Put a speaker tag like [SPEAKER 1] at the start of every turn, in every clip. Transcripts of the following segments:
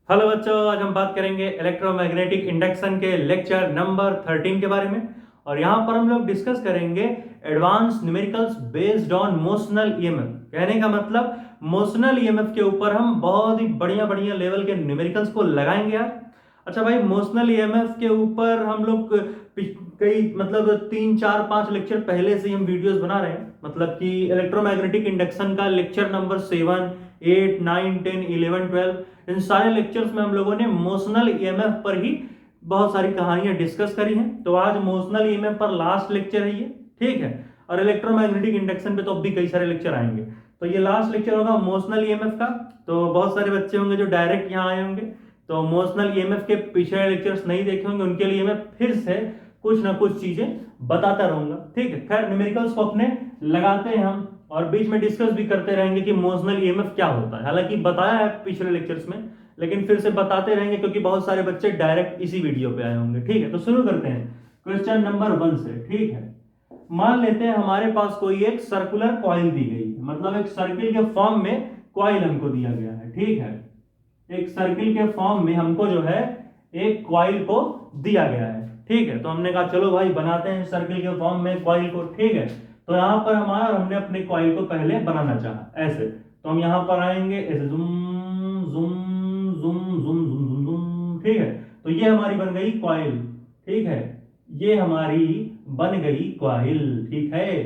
[SPEAKER 1] Hello बच्चों, आज हम बात करेंगे इलेक्ट्रोमैग्नेटिक इंडक्शन के लेक्चर नंबर 13 के बारे में। और यहाँ पर हम लोग डिस्कस करेंगे advance numericals based on motional EMF. कहने का मतलब मोशनल ईएमएफ के ऊपर हम बहुत ही बढ़िया बढ़िया लेवल के न्यूमेरिकल्स को लगाएंगे यार। अच्छा भाई, मोशनल ईएमएफ के ऊपर हम लोग कई मतलब 3 4 5 लेक्चर पहले से ही हम वीडियोस बना रहे हैं। मतलब कि इलेक्ट्रोमैग्नेटिक इंडक्शन का लेक्चर नंबर 7 8 9 10 11 12 इन सारे लेक्चर्स में हम लोगों ने मोशनल ईएमएफ पर ही बहुत सारी कहानियां डिस्कस करी हैं। तो आज मोशनल ईएमएफ पर लास्ट लेक्चर है ये, ठीक है। और इलेक्ट्रोमैग्नेटिक इंडक्शन पे तो अब भी कई सारे लेक्चर आएंगे, तो ये लास्ट लेक्चर होगा मोशनल ईएमएफ का। तो बहुत सारे बच्चे होंगे जो डायरेक्ट यहाँ आए होंगे, तो मोशनल ईएमएफ के पिछले लेक्चर्स नहीं देखे होंगे, उनके लिए मैं फिर से कुछ ना कुछ चीजें बताता रहूंगा, ठीक है। खैर, न्यूमेरिकल्स को अपने लगाते हैं हम और बीच में डिस्कस भी करते रहेंगे कि मोशनल ईएमएफ क्या होता है। हालांकि बताया है पिछले लेक्चर्स में, लेकिन फिर से बताते रहेंगे क्योंकि बहुत सारे बच्चे डायरेक्ट इसी वीडियो पे आए होंगे, ठीक है। तो शुरू करते हैं क्वेश्चन नंबर 1 से, ठीक है। मान लेते हैं हमारे पास कोई एक सर्कुलर कॉइल दी गई है, मतलब एक सर्किल के फॉर्म में कॉइल हमको दिया गया है, ठीक है। एक सर्किल के फॉर्म में हमको जो है एक कॉइल को दिया गया है, ठीक है। तो हमने कहा चलो भाई बनाते हैं सर्किल के फॉर्म में कॉइल को, ठीक है। तो यहां पर हमने अपने कॉइल को पहले बनाना चाहा ऐसे, तो हम यहां पर आएंगे ऐसे जुम जुम जुम जुम जुम जुम जुम, ठीक है। तो ये हमारी बन गई कॉइल, ठीक है। ये हमारी बन गई कॉइल, ठीक है।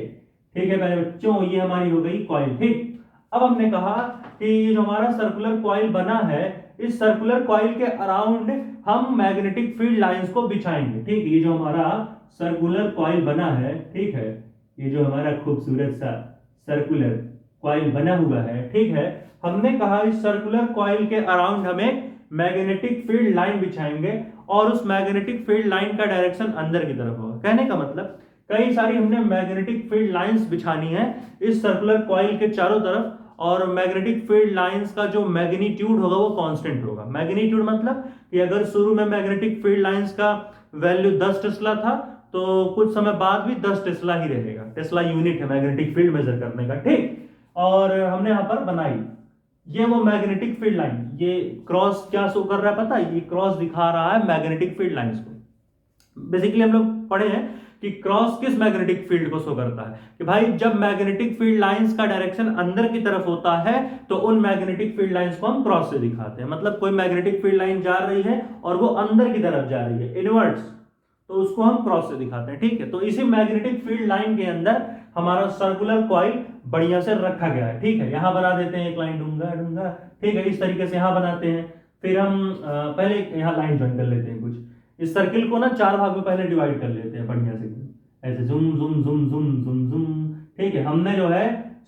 [SPEAKER 1] ठीक है मेरे बच्चों, ये हमारी हो गई कॉइल, ठीक। अब हमने कहा कि जो हमारा सर्कुलर कॉइल बना है, इस सर्कुलर कॉइल के अराउंड हम मैग्नेटिक फील्ड लाइंस को बिछाएंगे, ठीक। ये जो हमारा सर्कुलर कॉइल बना है, ठीक है, ये जो हमारा खूबसूरत सा सर्कुलर कॉइल बना हुआ है, ठीक है। हमने कहा इस सर्कुलर कॉइल के अराउंड हमें मैग्नेटिक फील्ड लाइन बिछाएंगे और उस मैग्नेटिक फील्ड लाइन का डायरेक्शन अंदर की तरफ होगा। कहने का मतलब कई सारी हमने मैग्नेटिक फील्ड लाइंस बिछानी है इस सर्कुलर कॉइल के चारों तरफ, और मैग्नेटिक फील्ड लाइंस का जो मैग्नीट्यूड होगा वो कांस्टेंट होगा। मैग्नीट्यूड मतलब कि अगर शुरू में मैग्नेटिक फील्ड लाइंस का वैल्यू 10 टेस्ला था, तो कुछ समय बाद भी 10 टेस्ला ही रहेगा। टेस्ला यूनिट है मैग्नेटिक फील्ड मेजर करने का, ठीक। और हमने यहां पर बनाई ये वो मैग्नेटिक फील्ड लाइन। ये क्रॉस क्या शो कर रहा है पता है? ये क्रॉस दिखा रहा है मैग्नेटिक फील्ड लाइंस को। बेसिकली हम लोग पढ़े हैं कि क्रॉस किस मैग्नेटिक फील्ड को शो करता है, कि भाई जब मैग्नेटिक फील्ड लाइंस का डायरेक्शन अंदर की तरफ होता है तो उन मैग्नेटिक फील्ड लाइंस को हम क्रॉस से दिखाते हैं। मतलब कोई मैग्नेटिक फील्ड लाइन जा रही है और वो अंदर की तरफ जा रही है इनवर्ट्स, तो उसको हम क्रॉस से दिखाते हैं, ठीक है। तो इसी मैग्नेटिक फील्ड लाइन के अंदर हमारा सर्कुलर कॉइल बढ़िया से रखा गया है, ठीक है। यहां बना देते हैं एक लाइन डूंगा डूंगा, ठीक है, इस तरीके से यहां बनाते हैं। फिर हम पहले यहां लाइन ज्वाइन कर लेते हैं कुछ। इस सर्किल को ना 4 भाग में पहले डिवाइड कर लेते हैं बढ़िया से, ऐसे जुम जुम जुम जुम जुम जुम, ठीक है। हमने जो है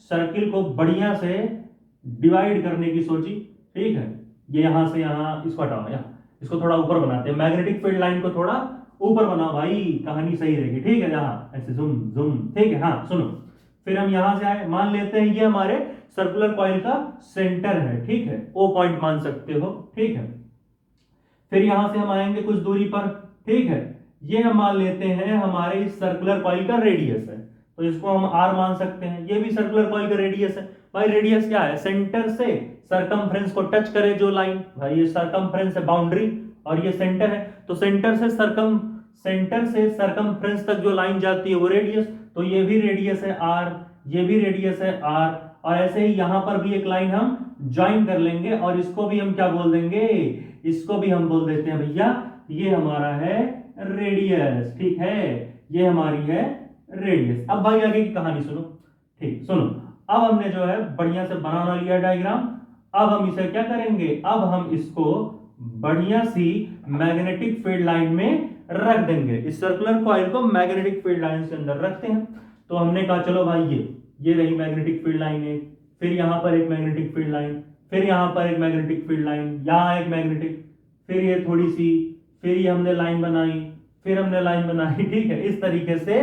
[SPEAKER 1] सर्किल को बढ़िया से डिवाइड करने की सोची, ठीक है। ये यहां से यहां इसको हटाओ, यहां इसको थोड़ा ऊपर बनाते हैं, मैग्नेटिक फील्ड लाइन को थोड़ा ऊपर बनाओ भाई, कहानी सही रहेगी, ठीक है। जहां ऐसे जुम जुम, ठीक है। हाँ सुनो, फिर हम यहां से आए, मान लेते हैं ये हमारे सर्कुलर कॉइल का सेंटर है, ठीक है। ओ पॉइंट मान सकते हो, ठीक है। फिर यहां से हम आएंगे कुछ दूरी पर, ठीक है। ये हम मान लेते हैं हमारे इस सर्कुलर कॉइल का रेडियस है, तो इसको हम आर मान सकते हैं। ये भी सर्कुलर कॉइल का रेडियस है। भाई रेडियस क्या है? सेंटर से सरकमफ्रेंस को टच करे जो लाइन, भाई ये सरकमफ्रेंस है बाउंड्री, और ये सेंटर है, तो सेंटर से सरकमफ्रेंस तक जो लाइन जाती है वो रेडियस, तो ये भी रेडियस है आर, ये भी रेडियस है आर। और ऐसे ही यहां पर भी एक लाइन हम ज्वाइन कर लेंगे और इसको भी हम क्या बोल देंगे? इसको भी हम बोल देते हैं भैया ये हमारा है रेडियस, ठीक है। ये हमारी है रेडियस। अब भाई आगे की कहानी सुनो, ठीक सुनो। अब हमने जो है बढ़िया से बना लिया डायग्राम। अब हम इसे क्या करेंगे? अब हम इसको बढ़िया सी मैग्नेटिक फील्ड लाइन में रख देंगे। इस सर्कुलर कॉइल को मैग्नेटिक फील्ड लाइन के अंदर रखते हैं। तो हमने कहा चलो भाई ये रही मैग्नेटिक फील्ड लाइन है, फिर यहां पर एक मैग्नेटिक फील्ड लाइन, फिर यहां पर एक मैग्नेटिक फील्ड लाइन, यहां एक मैग्नेटिक, फिर ये थोड़ी सी, फिर ये हमने लाइन बनाई, फिर हमने लाइन बनाई, ठीक है। इस तरीके से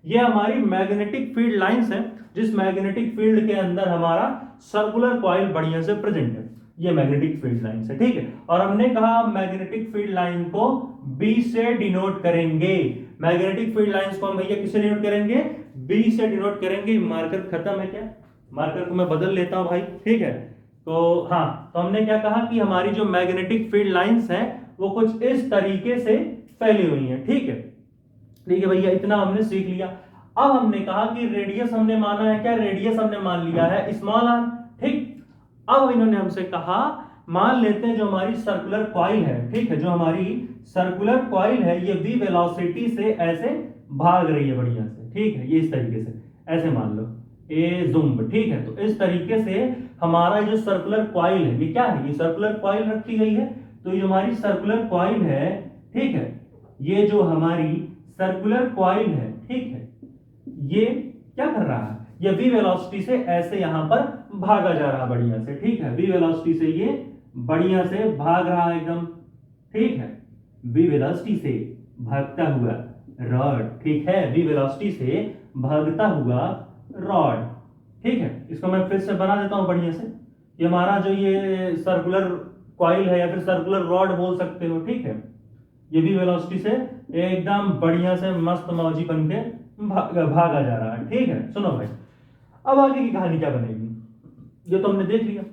[SPEAKER 1] ये हमारी मैग्नेटिक फील्ड लाइंस है, जिस मैग्नेटिक फील्ड के अंदर हमारा सर्कुलर कॉइल बढ़िया से प्रेजेंट है। ये मैग्नेटिक फील्ड लाइंस है, ठीक है। और हमने कहा मैग्नेटिक फील्ड लाइन को बी से डिनोट करेंगे। मैग्नेटिक फील्ड लाइंस को हम भैया किससे डिनोट करेंगे? बी से डिनोट करेंगे। मार्कर खत्म है क्या? मार्कर को मैं बदल लेता हूं भाई, ठीक है। तो हाँ, तो हमने क्या कहा कि हमारी जो मैग्नेटिक फील्ड लाइंस हैं वो कुछ इस तरीके से फैली हुई हैं। ठीक है, ठीक है भैया, इतना हमने सीख लिया। अब हमने कहा कि रेडियस हमने माना है क्या, रेडियस हमने मान लिया है स्मॉल आर। ठीक, अब इन्होंने हमसे कहा मान लेते हैं जो हमारी सर्कुलर कॉइल है, ठीक है, जो हमारी सर्कुलर कॉइल है ये v वेलोसिटी से ऐसे भाग रही है बढ़िया से। ठीक है, ये इस तरीके से ऐसे मान लो ए जूम। ठीक है, तो इस तरीके से हमारा जो सर्कुलर कॉइल है ये क्या है, ये सर्कुलर कॉइल रखी गई है। तो ये जो हमारी सर्कुलर कॉइल है, ठीक है, ये जो हमारी सर्कुलर कॉइल है, ठीक है, ये क्या कर रहा है, ये v वेलोसिटी से ऐसे यहां पर भागा जा रहा है बढ़िया से। ठीक है, v वेलोसिटी से ये बढ़िया से भाग रहा है एकदम। ठीक है, v वेलोसिटी से भागता हुआ रॉड। ठीक है, v वेलोसिटी से भागता हुआ रॉड। ठीक है, इसको मैं फिर से बना देता हूं बढ़िया से। ये हमारा जो ये सर्कुलर कॉइल है या फिर सर्कुलर रॉड बोल सकते हो। ठीक है, ये v वेलोसिटी से एकदम बढ़िया से मस्त मौजी बन के भागा जा रहा है। ठीक है, सुनो भाई, अब आगे की कहानी क्या बनेगी ये तो हमने देख लिया।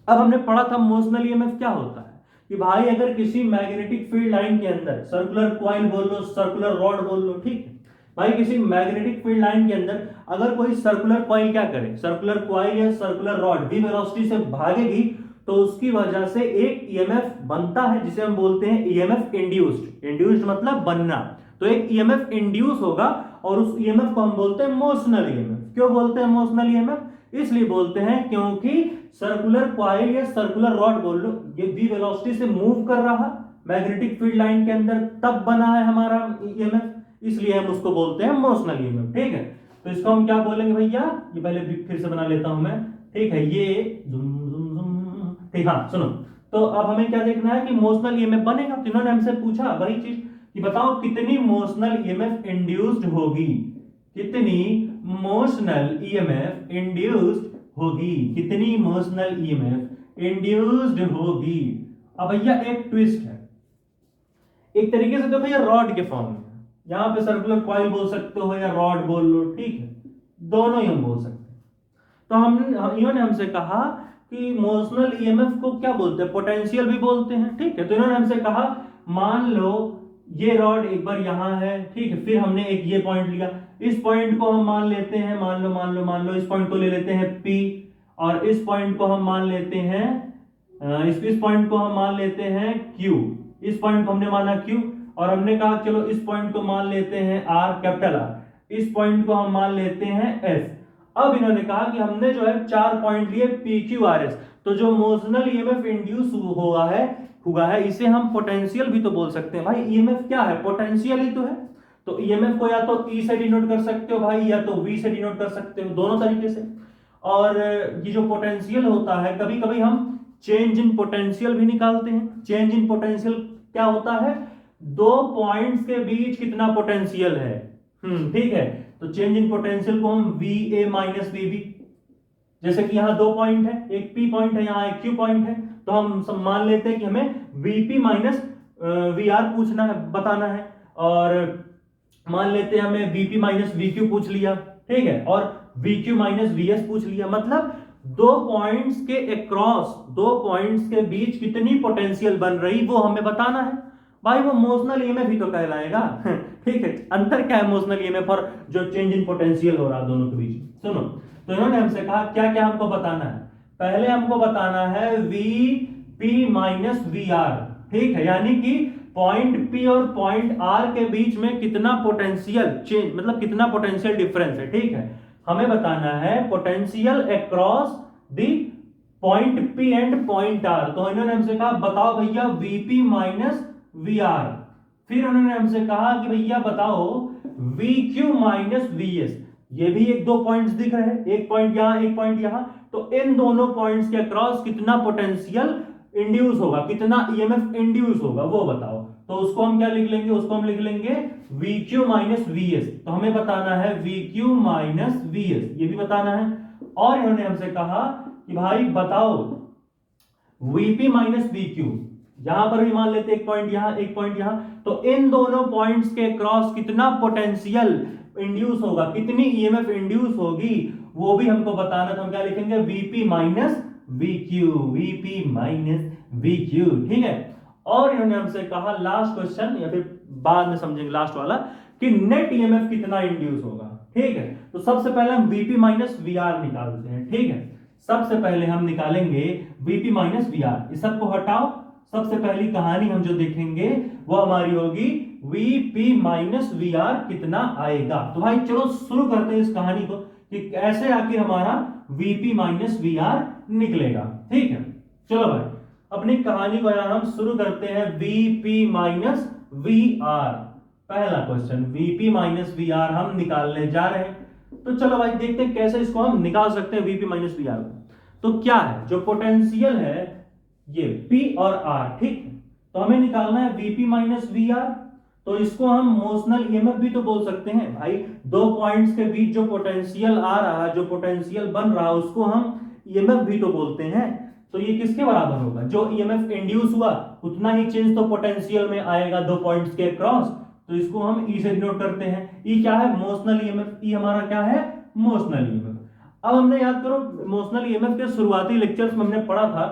[SPEAKER 1] अब हमने पढ़ा था मोशनल ईएमएफ क्या होता है, कि भाई अगर किसी मैग्नेटिक फील्ड लाइन के अंदर, सर्कुलर कॉइल बोल लो, सर्कुलर रॉड बोल लो, ठीक है भाई, किसी मैग्नेटिक फील्ड लाइन के अंदर अगर कोई सर्कुलर कॉइल क्या करे, सर्कुलर कॉइल या सर्कुलर रॉड v वेलोसिटी से भागेगी तो उसकी वजह से एक ईएमएफ बनता है जिसे हम बोलते हैं ईएमएफ इंड्यूस्ड। इंड्यूस्ड मतलब बनना, तो एक ईएमएफ इंड्यूस होगा और उस ईएमएफ को हम बोलते हैं मोशनल ईएमएफ। क्यों बोलते हैं मोशनल ईएमएफ, इसलिए बोलते हैं क्योंकि सर्कुलर कॉइल या सर्कुलर रॉड बोल लो, ये v वेलोसिटी से मूव कर रहा मैग्नेटिक फील्ड लाइन के अंदर, तब बना है हमारा ईएमएफ, इसलिए हम उसको बोलते हैं मोशनल ईएमएफ। ठीक है, तो इसको हम क्या बोलेंगे भैया, ये पहले फिर से बना लेता हूं मैं। ठीक है, ये ठीक, हाँ सुनो, तो अब हमें क्या देखना है कि मोशनल ईएमएफ बनेगा। तो इन्होंने हमसे पूछा वही चीज कि बताओ कितनी मोशनल ईएमएफ इंड्यूस्ड होगी, कितनी मोशनल ईएमएफ इंड्यूस्ड होगी, कितनी मोशनल ईएमएफ इंड्यूस्ड होगी। अब भैया एक ट्विस्ट है, एक तरीके से देखो ये रॉड के फॉर्म में, यहां पे सर्कुलर कॉइल बोल सकते हो या रॉड बोल लो। ठीक है, दोनों ही हम बोल सकते हैं। तो इन्होंने हमसे कहा कि मोशनल ईएमएफ को क्या बोलते हैं, पोटेंशियल भी बोलते हैं। ठीक है, तो इन्होंने हमसे कहा मान लो ये रॉड एक बार यहां है, ठीक है, फिर हमने एक ये पॉइंट लिया, इस पॉइंट को हम मान लेते हैं, मान लो इस पॉइंट को ले लेते हैं P, और इस पॉइंट को हम मान लेते हैं इस पॉइंट को हम मान लेते हैं Q, इस पॉइंट को हमने माना Q, और हमने कहा चलो इस पॉइंट को मान लेते हैं R, कैपिटल R, इस पॉइंट को हम मान लेते हैं S। अब इन्होंने कहा कि हमने जो है 4 पॉइंट लिए PQRS, तो जो मोशनल ईएमएफ इंड्यूस हुआ है इसे हम पोटेंशियल भी तो बोल सकते हैं। भाई ईएमएफ क्या है, पोटेंशियल ही तो है। तो ईएमएफ को या तो E से डिनोट कर सकते हो भाई, या तो V से डिनोट कर सकते हो, दोनों तरीके से। और ये जो पोटेंशियल होता है, कभी कभी हम चेंज इन पोटेंशियल भी निकालते हैं। चेंज इन पोटेंशियल क्या होता है, दो पॉइंट्स के बीच कितना पोटेंशियल है। ठीक है, तो चेंज इन पोटेंशियल को हम VA माइनस VB, जैसे कि यहाँ 2 पॉइंट है, एक P पॉइंट है, यहाँ एक Q पॉइंट है, तो हम सब मान लेते हैं कि हमें VP माइनस VR पूछना है, बताना है, और मान लेते हैं हमें VP माइनस VQ पूछ लिया, ठीक है, और VQ माइनस VS पूछ लिया। मतलब दो पॉइंट्स के अक्रॉस, दो पॉइंट्स के बीच कितनी पोटेंशियल बन रही वो हमें बताना है। भाई वो मोशनल ईएमएफ ही तो कहलाएगा। ठीक है, अंतर क्या है मोशनल ईएमएफ और जो चेंज इन पोटेंशियल हो रहा है दोनों के बीच। सुनो, तो इन्होंने हमसे कहा क्या क्या हमको बताना है, पहले हमको बताना है VP माइनस VR। ठीक है, यानी कि पॉइंट P और पॉइंट R के बीच में कितना पोटेंशियल चेंज, मतलब कितना पोटेंशियल डिफरेंस है। ठीक है, हमें बताना है potential across the point P and point R। तो इन्होंने हमसे कहा बताओ भैया VP माइनस VR। फिर उन्होंने हमसे कहा कि भैया बताओ VQ माइनस VS। ये भी एक दो पॉइंट्स दिख रहे हैं, एक पॉइंट यहां, एक पॉइंट यहां, तो इन दोनों पॉइंट्स के अक्रॉस कितना पोटेंशियल इंड्यूस होगा, कितना ईएमएफ इंड्यूस होगा वो बताओ। तो उसको हम क्या लिख लेंगे, उसको हम लिख लेंगे VQ माइनस VS। तो हमें बताना है VQ माइनस VS, ये भी बताना है। और इन्होंने हमसे कहा कि भाई बताओ VP माइनस VQ, यहां पर भी मान लेते एक पॉइंट यहां, एक पॉइंट यहां, तो इन दोनों पॉइंट्स के क्रॉस कितना पोटेंशियल इंड्यूस होगा, कितनी ईएमएफ इंड्यूस होगी वो भी हमको बताना। तो हम क्या लिखेंगे VP minus we Q, VP minus we Q, ठीक है। और इन्होंने हमसे कहा लास्ट क्वेश्चन या फिर बाद में समझेंगे लास्ट वाला कि नेट ईएमएफ कितना इंड्यूस होगा, ठीक है। तो सबसे पहले हम वीपी माइनस वीआर निकालते हैं, ठीक है। सबसे पहले हम निकालेंगे वीपी माइनस वीआर, इस सबको हटाओ। सबसे पहली कहानी हम जो देखेंगे वो हमारी होगी वीपी माइनस वीआर कितना आएगा। तो भाई चलो शुरू करते हैं इस कहानी को कि कैसे आके हमारा वीपी माइनस वीआर निकलेगा, ठीक है। चलो भाई अपनी कहानी को यहां हम शुरू करते हैं। वीपी माइनस वीआर, पहला क्वेश्चन वीपी माइनस वीआर हम निकालने जा रहे हैं। तो चलो भाई देखते हैं कैसे इसको हम निकाल सकते हैं वीपी माइनस वीआर को। तो क्या है जो पोटेंशियल है ये P और R, ठीक है। तो हमें निकालना है Vp माइनस VR। तो इसको हम मोशनल ईएमएफ भी तो बोल सकते हैं भाई। दो पॉइंट्स के बीच जो पोटेंशियल आ रहा है, जो पोटेंशियल बन रहा है, उसको हम ईएमएफ भी तो बोलते हैं। तो ये किसके बराबर होगा? जो ईएमएफ इंड्यूस हुआ उतना ही चेंज तो पोटेंशियल में आएगा दो पॉइंट्स के क्रॉस। तो इसको हम ई से डिनोट करते हैं। ई क्या है? Motional EMF. ई हमारा क्या है? Motional EMF. अब हमने याद करो मोशनल ईएमएफ के शुरुआती लेक्चर्स में हमने पढ़ा था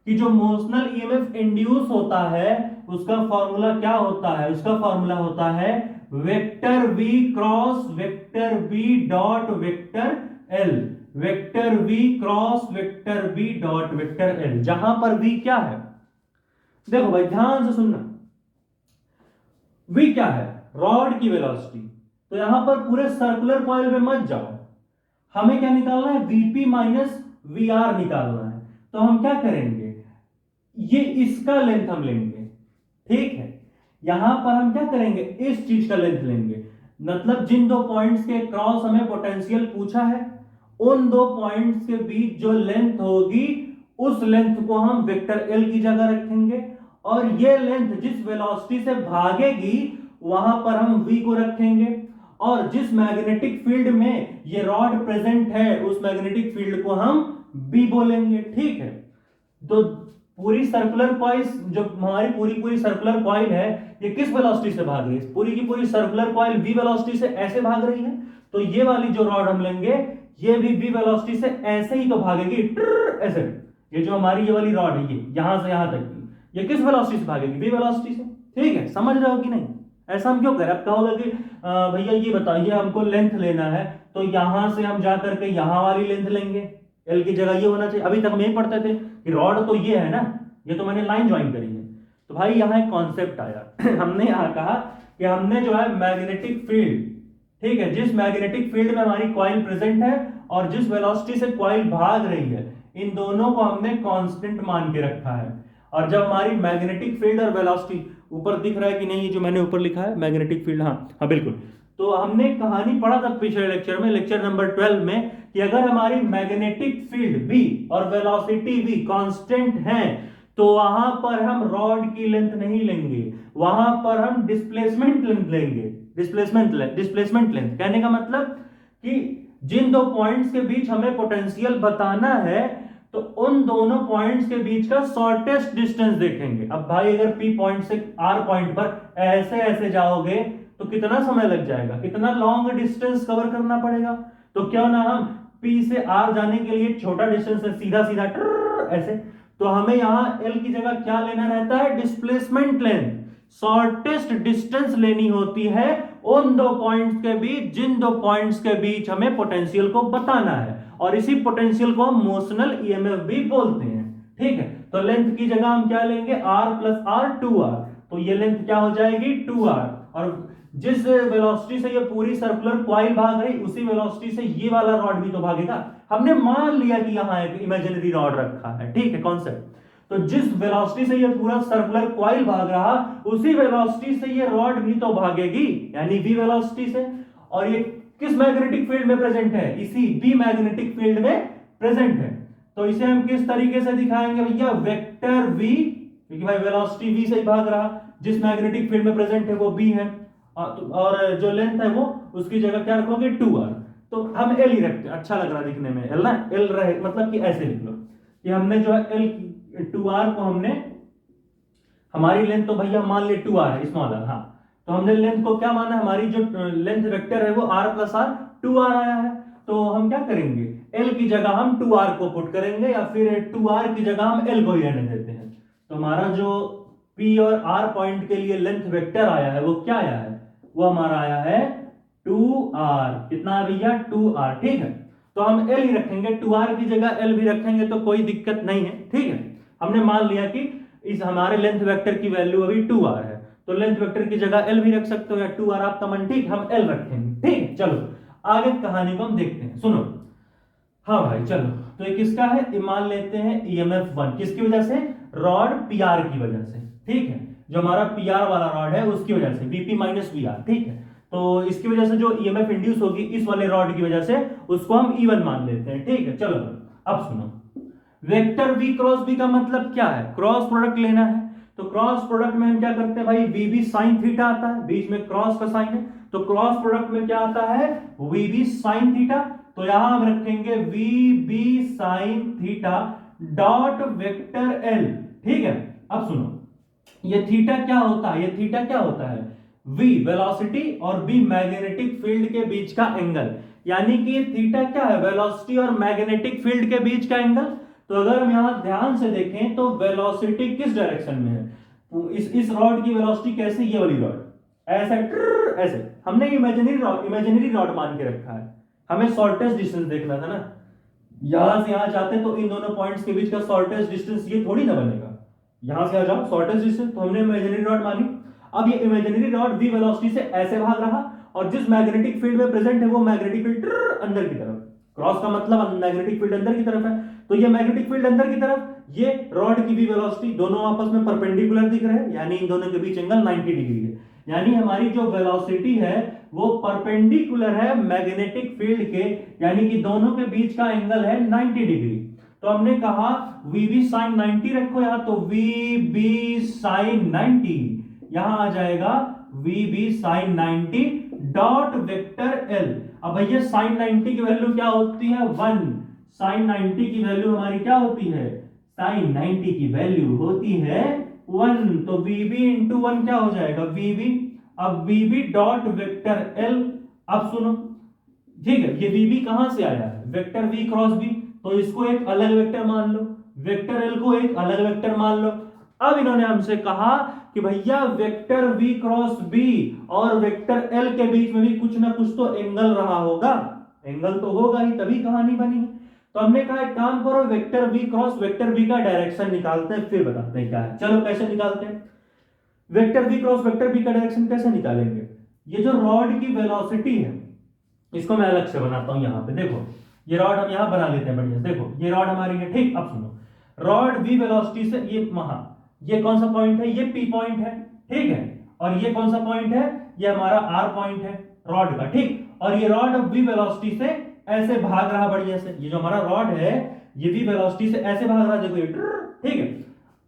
[SPEAKER 1] कि जो मोशनल ईएमएफ इंड्यूस होता है उसका फॉर्मूला क्या होता है? उसका फॉर्मूला होता है vector v cross vector b dot vector l। Vector v cross vector b dot vector l, जहां पर v क्या है? देखो भाई ध्यान से सुनना। v क्या है? रॉड की वेलोसिटी। तो यहां पर पूरे सर्कुलर कॉइल में मत जाओ, हमें क्या निकालना है? vp माइनस वीआर निकालना है। तो हम क्या करेंगे? ये इसका लेंथ हम लेंगे, ठीक है। यहां पर हम क्या करेंगे? इस चीज का लेंथ लेंगे। मतलब जिन दो पॉइंट्स के क्रॉस हमें पोटेंशियल पूछा है उन दो पॉइंट्स के बीच जो लेंथ होगी उस लेंथ को हम वेक्टर एल की जगह रखेंगे और ये लेंथ जिस वेलोसिटी से भागेगी वहां पर हम v को रखेंगे और जिस मैग्नेटिक फील्ड में ये रॉड प्रेजेंट है उस मैग्नेटिक फील्ड को हम b बोलेंगे, ठीक है। तो पूरी सर्कुलर कॉइल जो हमारी पूरी सर्कुलर कॉइल है ये किस वेलोसिटी से भाग रही है? पूरी की पूरी सर्कुलर कॉइल v वेलोसिटी से ऐसे भाग रही है। तो ये वाली जो रॉड हम लेंगे ये भी v वेलोसिटी से ऐसे ही तो भागेगी, ऐसे। ये जो हमारी ये वाली रॉड है ये यहां से यहां तक की, ये किस वेलोसिटी से भागेगी? v वेलोसिटी से, ठीक है। समझ रहे हो कि नहीं? ऐसा हम क्यों करें? अब कहोगे कि भैया ये बताइए हमको लेंथ लेना है तो यहां से हम जाकर के यहां वाली लेंथ लेंगे, एल की जगह ये होना चाहिए। अभी तक हम यही पढ़ते थे कि रॉड तो ये है ना, ये तो मैंने लाइन ज्वाइन करी है। तो भाई यहाँ एक कॉन्सेप्ट आया हमने यहाँ कहा कि हमने जो है मैग्नेटिक फील्ड, ठीक है, जिस मैग्नेटिक फील्ड में हमारी कॉइल प्रेजेंट है और जिस वेलोसिटी से कॉइल भाग रही है इन दोनों को हमने कांस्टेंट मान के रखा है। और जब हमारी मैग्नेटिक फील्ड और वेलोसिटी, ऊपर दिख रहा है कि नहीं ये जो मैंने ऊपर लिखा है मैग्नेटिक फील्ड, हाँ बिल्कुल। तो हमने कहानी पढ़ा था पिछले लेक्चर में, लेक्चर नंबर 12 में, कि अगर हमारी मैग्नेटिक फील्ड v और वेलोसिटी v कांस्टेंट हैं तो वहां पर हम रॉड की लेंथ नहीं लेंगे, वहां पर हम डिस्प्लेसमेंट लेंथ लेंगे। डिस्प्लेसमेंट लेंथ कहने का मतलब कि जिन दो पॉइंट्स के बीच हमें पोटेंशियल बताना है तो उन दोनों पॉइंट्स के बीच का शॉर्टेस्ट डिस्टेंस देखेंगे। अब भाई अगर P पॉइंट से R पॉइंट पर ऐसे ऐसे जाओगे तो कितना समय लग जाएगा, कितना लॉन्ग डिस्टेंस कवर करना पड़ेगा। तो क्यों ना हम P से R जाने के लिए छोटा डिस्टेंस है, सीधा सीधा ऐसे, तो हमें यहां L की जगह क्या लेना रहता है? Displacement length. शॉर्टेस्ट डिस्टेंस लेनी होती है उन दो पॉइंट्स के बीच जिन दो पॉइंट्स के बीच हमें पोटेंशियल को बताना है और इसी पोटेंशियल को हम मोशनल ईएमएफ भी बोलते हैं, ठीक है। तो लेंथ की जगह हम क्या लेंगे? R plus R 2R। तो ये लेंथ क्या हो जाएगी? 2R। और जिस वेलोसिटी से ये पूरी सर्कुलर कॉइल भाग रही उसी वेलोसिटी से ये वाला रॉड भी तो भागेगा। हमने मान लिया कि यहां एक इमेजिनरी रॉड रखा है, ठीक है, कॉन्सेप्ट। तो जिस वेलोसिटी से ये पूरा सर्कुलर कॉइल भाग रहा उसी वेलोसिटी से ये रॉड भी तो भागेगी, यानी v वेलोसिटी से। और ये किस मैग्नेटिक फील्ड में प्रेजेंट है? इसी b मैग्नेटिक फील्ड में प्रेजेंट है। तो इसे हम किस तरीके से दिखाएंगे भैया? वेक्टर v, क्योंकि भाई वेलोसिटी v से ही भाग रहा, जिस मैग्नेटिक फील्ड में प्रेजेंट है वो b है और जो लेंथ है वो उसकी जगह क्या रखोगे? 2R। तो हम L ही रखते हैं, अच्छा लग रहा दिखने में, L ना, L रहे, मतलब कि ऐसे लिख लो कि हमने जो है L 2R को हमने, हमारी लेंथ तो भैया मान ले 2R है, स्मॉल r, हाँ। तो हमने लेंथ को क्या माना? हमारी जो लेंथ वेक्टर है वो R प्लस R 2R आया है। तो हम क्या करेंगे? L की जगह हम 2r को पुट करेंगे या फिर 2r की जगह हम L को ही रहने देते हैं। तो हमारा जो P और R पॉइंट के लिए लेंथ वेक्टर आया है वो क्या आया है, वो हमारा आया है 2r। कितना भैया 2r, ठीक है। तो हम L ही रखेंगे, 2r की जगह L भी रखेंगे तो कोई दिक्कत नहीं है, ठीक है। हमने मान लिया कि इस हमारे लेंथ वेक्टर की वैल्यू अभी 2r है, तो लेंथ वेक्टर की जगह L भी रख सकते हो या 2r आपका मन, ठीक, हम L रखेंगे, ठीक। चलो आगे कहानी को हम देखते हैं, सुनो। हाँ भाई चलो, तो ये किसका है, ये मान लेते हैं EMF 1, किसकी वजह से, रॉड PR की वजह से, ठीक है। जो हमारा PR वाला रॉड है उसकी वजह से, VP माइनस VR, ठीक है। तो इसकी वजह से जो EMF इंड्यूस होगी इस वाले रॉड की वजह से, उसको हम E1 मान लेते हैं, ठीक है। चलो अब सुनो, वेक्टर V क्रॉस B का मतलब क्या है, क्रॉस प्रोडक्ट लेना है। तो क्रॉस प्रोडक्ट में हम क्या करते हैं भाई, VB साइन थीटा आता है, बीच में क्रॉस का साइन है, तो क्रॉस प्रोडक्ट में क्या आता है, VB साइन थीटा। तो यहां हम रखेंगे VB sine theta dot vector L, ठीक है। अब सुनो, ये थीटा क्या होता है, ये थीटा क्या होता है, V वेलोसिटी और B मैग्नेटिक फील्ड के बीच का एंगल, यानी कि थीटा क्या है, वेलोसिटी और मैग्नेटिक फील्ड के बीच का एंगल। तो अगर हम यहां ध्यान से देखें तो वेलोसिटी किस डायरेक्शन में है, तो इस रॉड की वेलोसिटी कैसे, ये वाली रॉड ऐसे ऐसे, हमने इमेजिनरी रॉड मान के रखा है, हमें शॉर्टेस्ट डिस्टेंस देखना था ना, यहां से यहां जाते तो इन दोनों पॉइंट्स के बीच का शॉर्टेस्ट डिस्टेंस ये थोड़ी ना बनेगा, यहां से आ जाओ शॉर्टेस्ट डिस्टेंस, तो हमने इमेजिनरी रॉड मानी। अब ये इमेजिनरी रॉड V वेलोसिटी से ऐसे भाग रहा और जिस मैग्नेटिक फील्ड में प्रेजेंट है वो मैग्नेटिक फील्ड अंदर की तरफ, क्रॉस का मतलब मैग्नेटिक फील्ड अंदर की तरफ है, तो ये मैग्नेटिक फील्ड अंदर की तरफ, ये रॉड की V वेलोसिटी, दोनों आपस में परपेंडिकुलर दिख रहे हैं, यानी इन दोनों के बीच एंगल 90 डिग्री है, यानी हमारी जो वेलोसिटी है वो परपेंडिकुलर है मैग्नेटिक फील्ड के, यानी कि दोनों के बीच का एंगल है 90 डिग्री। तो हमने कहा VB sin 90 रखो यहां, तो VB sin 90 यहां आ जाएगा VB sin 90 dot vector L। अब भैया sin 90 की वैल्यू क्या होती है, 1। sin 90 की वैल्यू हमारी क्या होती है, sin 90 की वैल्यू होती है 1, तो VB इंटू 1 क्या हो जाएगा, VB। अब VB डॉट वेक्टर L, अब सुनो, ठीक है, ये VB कहां से आया है, वेक्टर V क्रॉस B, तो इसको एक अलग वेक्टर मान लो, वेक्टर L को एक अलग वेक्टर मान लो। अब इन्होंने हमसे कहा कि भैया वेक्टर V क्रॉस B और वेक्टर L के बीच में भी कुछ ना कुछ तो एंगल रहा होगा, एंगल तो होगा ही तभी कहानी बनी है। तो हमने कहा एक काम करो, vector V cross vector B का डायरेक्शन निकालते हैं फिर बताते हैं क्या है। चलो कैसे निकालते हैं, vector V cross vector B का डायरेक्शन कैसे निकालेंगे, ये जो रॉड की वेलोसिटी है इसको मैं अलग से बनाता हूं, यहां पे देखो, ये रॉड हम यहां बना लेते हैं बढ़िया, देखो ये रॉड हमारी है, ठीक। अब सुनो, रॉड V वेलोसिटी से ये वहां, ये कौन सा पॉइंट है, ये P पॉइंट है, ठीक है, और ये कौन सा पॉइंट है, ये हमारा R पॉइंट है रॉड का, ठीक। और ये रॉड V वेलोसिटी से ऐसे भाग रहा बढ़िया से, ये जो हमारा रॉड है ये V वेलोसिटी से ऐसे भाग रहा, देखो ये, ठीक है।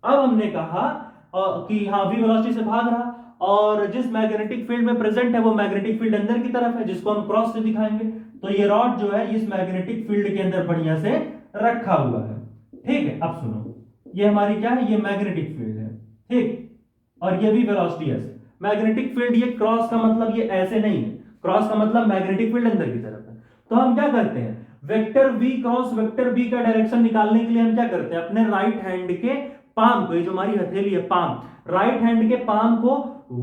[SPEAKER 1] अब हमने कहा कि हाँ V वेलोसिटी से भाग रहा और जिस मैग्नेटिक फील्ड में प्रेजेंट है वो मैग्नेटिक फील्ड अंदर की तरफ है, जिसको हम क्रॉस से दिखाएंगे, तो ये रॉड जो है इस मैग्नेटिक फील्ड के अंदर बढ़िया से रखा हुआ है, ठीक है। अब सुनो, ये हमारी क्या है, ये मैग्नेटिक फील्ड है, ठीक, और ये भी वेलोसिटी ऐसे, मैग्नेटिक फील्ड ये क्रॉस का मतलब ये ऐसे नहीं है, क्रॉस का मतलब मैग्नेटिक फील्ड अंदर की तरफ है। तो हम क्या करते हैं, vector V cross vector B का डायरेक्शन निकालने के लिए हम क्या करते हैं, अपने राइट हैंड के पाम को, ये जो हमारी हथेली है पाम, राइट हैंड के पाम को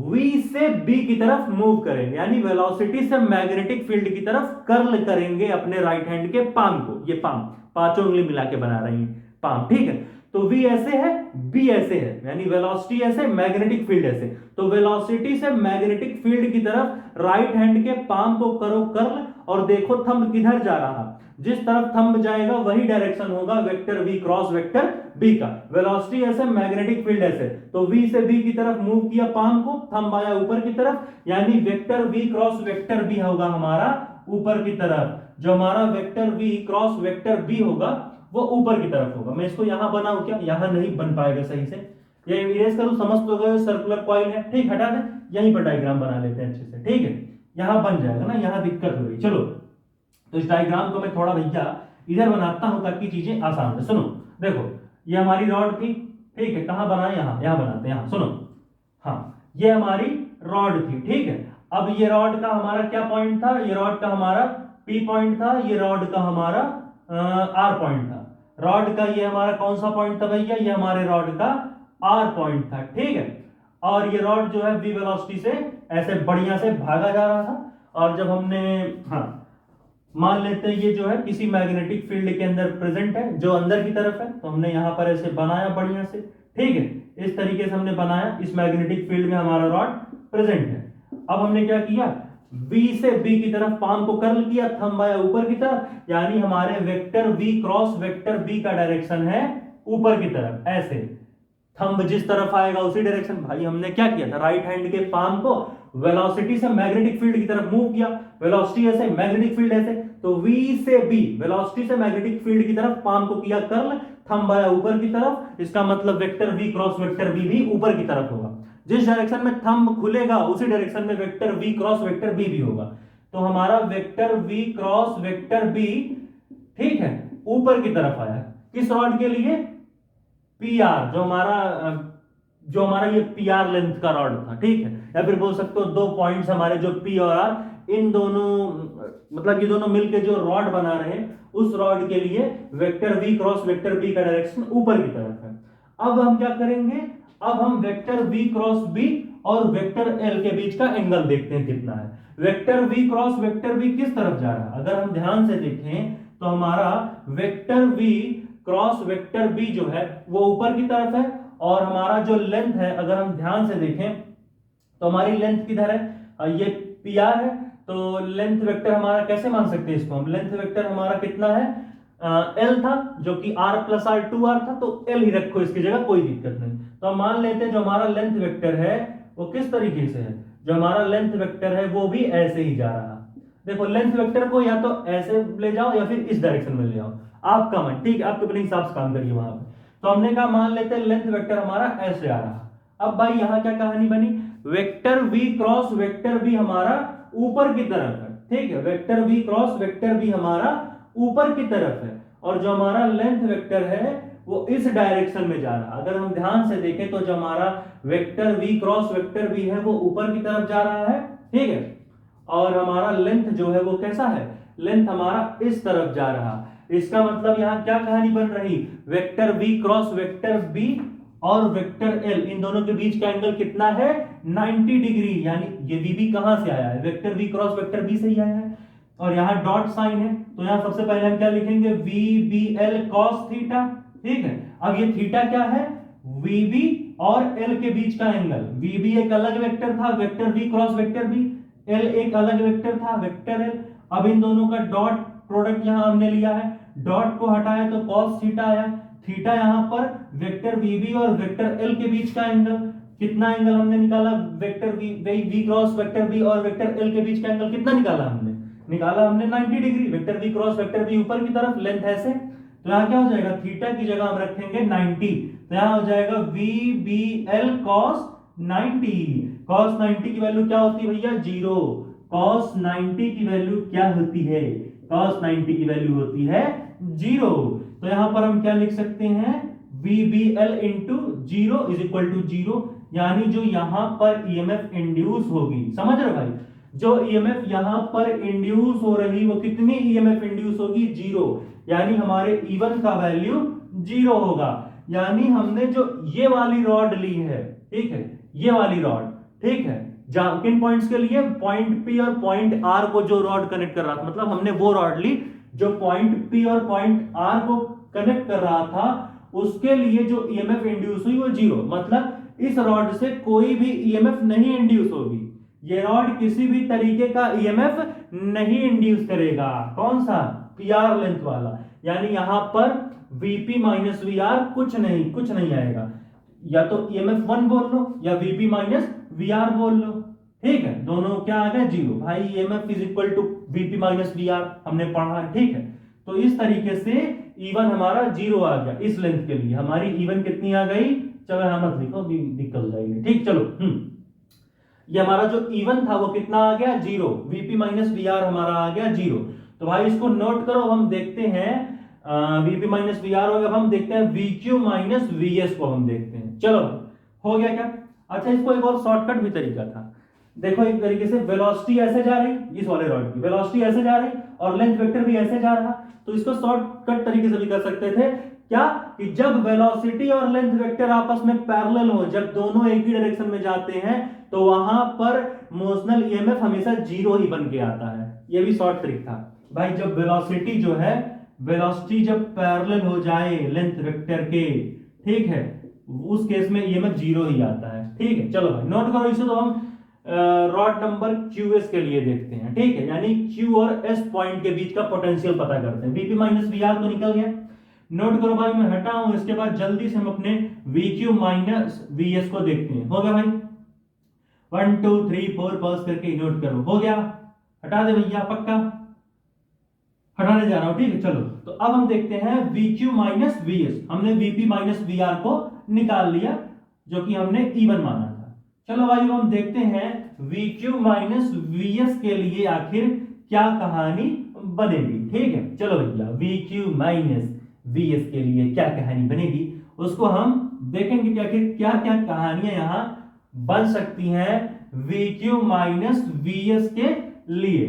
[SPEAKER 1] V से B की तरफ मूव करेंगे, यानी वेलोसिटी से मैग्नेटिक फील्ड की तरफ कर्ल करेंगे अपने राइट हैंड के पाम को, ये पाम पांचों उंगली मिला के बना रही है पाम, ठीक है। तो V ऐसे है, B ऐसे है, यानी वेलोसिटी ऐसे, मैग्नेटिक फील्ड ऐसे, तो वेलोसिटी से मैग्नेटिक फील्ड की तरफ राइट हैंड के पाम को करो कर्ल, और देखो थंब किधर जा रहा, जिस तरफ थंब जाएगा वही डायरेक्शन होगा vector V cross vector B का, वेलोसिटी ऐसे मैग्नेटिक फील्ड ऐसे, तो V से B की तरफ मूव किया पाम को, थंब आया ऊपर की तरफ, यानी vector V cross vector B होगा हमारा ऊपर की तरफ, जो हमारा vector V cross vector B होगा वो ऊपर की तरफ होगा। मैं इसको यहां बनाऊं क्या, यहां नहीं बन पाएगा सही से, ये इरेज करूं, समझ तो गए सर्कुलर कॉइल है, ठीक, हटा दें, यहीं पर डायग्राम बना लेते हैं अच्छे से, ठीक है, यहां बन जाएगा ना, यहां दिक्कत हो रही। चलो तो इस डायग्राम को मैं थोड़ा भैया इधर बनाता हूं ताकि चीजें आसान हो। सुनो देखो, ये हमारी रॉड थी, ठीक है, कहां बनाए, यहां, यहां बनाते हैं, यहां सुनो, हाँ ये हमारी रॉड थी, ठीक है। अब ये रॉड का हमारा क्या पॉइंट था, ये रॉड का हमारा P पॉइंट था, ये रॉड का हमारा आर पॉइंट था, रॉड का ये हमारा कौन सा पॉइंट था भैया, ये हमारे रॉड का आर पॉइंट था, ठीक है। और ये रॉड जो है v वेलोसिटी से ऐसे बढ़िया से भागा जा रहा था, और जब हमने, हाँ मान लेते हैं ये जो है किसी मैग्नेटिक फील्ड के अंदर प्रेजेंट है जो अंदर की तरफ है, तो हमने यहाँ पर ऐसे बनाया बढ़िया से, ठीक है, इस तरीके से हमने बनाया, इस मैग्नेटिक फील्ड में हमारा रॉड प्रेजेंट है। अब हमने क्या किया, V से B की तरफ पाम को कर्ल किया, थंब आया ऊपर की तरफ, यानी हमारे vector V cross vector B का डायरेक्शन है ऊपर की तरफ, ऐसे थंब जिस तरफ आएगा उसी डायरेक्शन। भाई हमने क्या किया था, राइट हैंड के पाम को वेलोसिटी से मैग्नेटिक फील्ड की तरफ मूव किया, वेलोसिटी ऐसे मैग्नेटिक फील्ड ऐसे, तो V से B वेलोसिटी से मैग्नेटिक फील्ड की तरफ पाम को किया कर्ल, थंब आया ऊपर की तरफ, इसका मतलब vector V cross vector B भी ऊपर की तरफ होगा। जिस डायरेक्शन में थंब खुलेगा उसी डायरेक्शन में vector V cross vector B भी होगा। तो हमारा vector V cross vector B, ठीक है, ऊपर की तरफ आया, किस रॉड के लिए, PR, जो हमारा ये PR लेंथ का रॉड था, ठीक है, या फिर बोल सकते हो दो पॉइंट्स हमारे जो P और R, इन दोनों मतलब ये दोनों मिलके जो रॉड बना रहे हैं, उस रॉड के लिए vector V cross vector B का डायरेक्शन ऊपर की तरफ है। अब हम क्या करेंगे, अब हम वेक्टर V क्रॉस B और वेक्टर L के बीच का एंगल देखते हैं कितना है। Vector V cross vector B किस तरफ जा रहा है, अगर हम ध्यान से देखें तो हमारा vector V cross vector B जो है वो ऊपर की तरफ है, और हमारा जो लेंथ है अगर हम ध्यान से देखें तो हमारी लेंथ किधर है, ये PR है, तो लेंथ वेक्टर हमारा कैसे मान सकते हैं इसको हम, लेंथ वेक्टर हमारा कितना है, L था, जो कि R प्लस R 2R था, तो L ही रखो इसकी जगह, कोई दिक्कत नहीं। तो हम मान लेते हैं जो हमारा लेंथ वेक्टर है वो किस तरीके से है, जो हमारा लेंथ वेक्टर है वो भी ऐसे ही जा रहा है। देखो लेंथ वेक्टर को या तो ऐसे ले जाओ या फिर इस डायरेक्शन में ले आओ, आपका मन, ठीक है, आपके अपने हिसाब से काम करिए वहां पे। तो हमने कहा मान लेते हैं लेंथ वेक्टर हमारा ऐसे आ रहा। अब भाई यहां क्या कहानी बनी, vector V cross vector B हमारा ऊपर की तरफ है, ठीक है, vector V cross vector B हमारा ऊपर की तरफ है, और जो हमारा लेंथ वेक्टर है वो इस डायरेक्शन में जा रहा है। अगर हम ध्यान से देखें तो जो हमारा vector V cross vector B है वो ऊपर की तरफ जा रहा है, ठीक है, और हमारा लेंथ जो है वो कैसा है, लेंथ हमारा इस तरफ जा रहा। इसका मतलब यहां क्या कहानी बन रही, vector V cross vector B और वेक्टर L, इन दोनों के बीच का एंगल कितना है, 90 डिग्री, यानी ये VB कहां से आया है, vector V cross vector B से ही आया है, और यहाँ डॉट साइन है, तो यहाँ सबसे पहले हम क्या लिखेंगे, VBL cos थीटा, ठीक है। अब ये थीटा क्या है, VB और L के बीच का एंगल, VB एक अलग वेक्टर था, vector V cross vector B, L एक अलग वेक्टर था, वेक्टर L। अब इन दोनों का डॉट प्रोडक्ट यहां हमने लिया है, डॉट को हटाया तो cos थीटा आया, थीटा यहां पर वेक्टर VB और वेक्टर L के बीच का एंगल, कितना एंगल हमने निकाला, vector V cross vector B और वेक्टर L के बीच का एंगल कितना निकाला हमने, निकाला हमने 90 degree, vector V cross vector B ऊपर की तरफ, लेंथ ऐसे, तो यहाँ क्या हो जाएगा, थीटा की जगह हम रखेंगे 90, तो यहाँ हो जाएगा VBL cos 90, cos 90 की वैल्यू क्या होती है भैया, 0, cos 90 की वैल्यू क्या होती है, cos 90 की वैल्यू होती है 0। तो यहां पर हम क्या लिख सकते हैं, VBL into 0 is equal to 0, यानी जो यहां पर EMF इंड्यूस होगी, समझ रहे भाई, जो EMF यहां पर इंड्यूस हो रही वो कितनी EMF इंड्यूस होगी, 0, यानी हमारे E1 का वैल्यू 0 होगा। यानी हमने जो ये वाली रॉड ली है, ठीक है, ये वाली रॉड, ठीक है, किन पॉइंट्स के लिए, पॉइंट P और पॉइंट R को जो रॉड कनेक्ट कर रहा था, मतलब हमने वो रॉड ली जो पॉइंट P और पॉइंट R को कनेक्ट कर रहा था, उसके लिए जो EMF इंड्यूस हुई वो 0, मतलब इस रॉड से कोई भी EMF नहीं इंड्यूस होगी, ये रॉड किसी भी तरीके का EMF नहीं इंड्यूस करेगा, कौन सा, PR लेंथ वाला, यानी यहां पर VP माइनस VR कुछ नहीं आएगा, या तो EMF 1 बोल लो या VP माइनस VR बोल लो, ठीक है, दोनों क्या आ गए, 0, भाई EMF is equal to VP minus VR हमने पढ़ा है, ठीक है। तो इस तरीके से E1 हमारा 0 आ गया, इस लेंथ के लिए हमारी E1 कितनी आ गई, चलो यहां मत लिखो, दिक्कत हो जाएगी, ठीक, चलो ये हमारा जो E1 था वो कितना आ गया, 0, VP माइनस VR हमारा आ गया 0। तो भाई इसको नोट करो, हम देखते हैं VP माइनस VR हो गया, अब हम देखते हैं VQ माइनस VS को हम देखते हैं, चलो हो गया क्या। अच्छा, इसको एक और शॉर्टकट भी तरीका था, देखो एक तरीके से वेलोसिटी ऐसे जा रही, इस वाले रॉड की वेलोसिटी ऐसे जा रही और लेंथ वेक्टर भी ऐसे जा रहा, तो इसको शॉर्टकट तरीके से भी कर सकते थे क्या, कि जब वेलोसिटी और लेंथ वेक्टर आपस में पैरेलल हो, जब दोनों एक ही डायरेक्शन में जाते हैं, तो वहां पर मोशनल ईएमएफ हमेशा जीरो ही बन के आता है। ये भी शॉर्ट ट्रिक था भाई। जब वेलोसिटी जो है, वेलोसिटी जब पैरेलल हो जाए लेंथ वेक्टर के, ठीक है, उस केस में ईएमएफ जीरो ही आता है। ठीक है, चलो भाई नोट करो इसे। तो हम रॉड नंबर QS के लिए देखते हैं, ठीक है, यानी Q और S पॉइंट के बीच का पोटेंशियल पता करते हैं। VP माइनस VR तो निकल गया, नोट करो भाई, मैं हटाऊं। इसके बाद जल्दी से हम अपने VQ माइनस VS को देखते हैं। हो गया भाई, 1 2 3 4 पास करके नोट करो। हो गया, हटा दे भैया, पक्का हटाने जा रहा हूं, ठीक है। चलो तो अब हम देखते हैं VQ माइनस VS। हमने VP माइनस VR को निकाल लिया, जो कि हमने इवन माना था। चलो भाई हम देखते हैं VQ माइनस VS के लिए आखिर क्या कहानी बनेगी। ठीक है, चलो भैया VQ माइनस VS के लिए क्या कहानी बनेगी उसको हम देखेंगे कि आखिर क्या क्या कहानियां यहां बन सकती हैं VQ माइनस VS के लिए।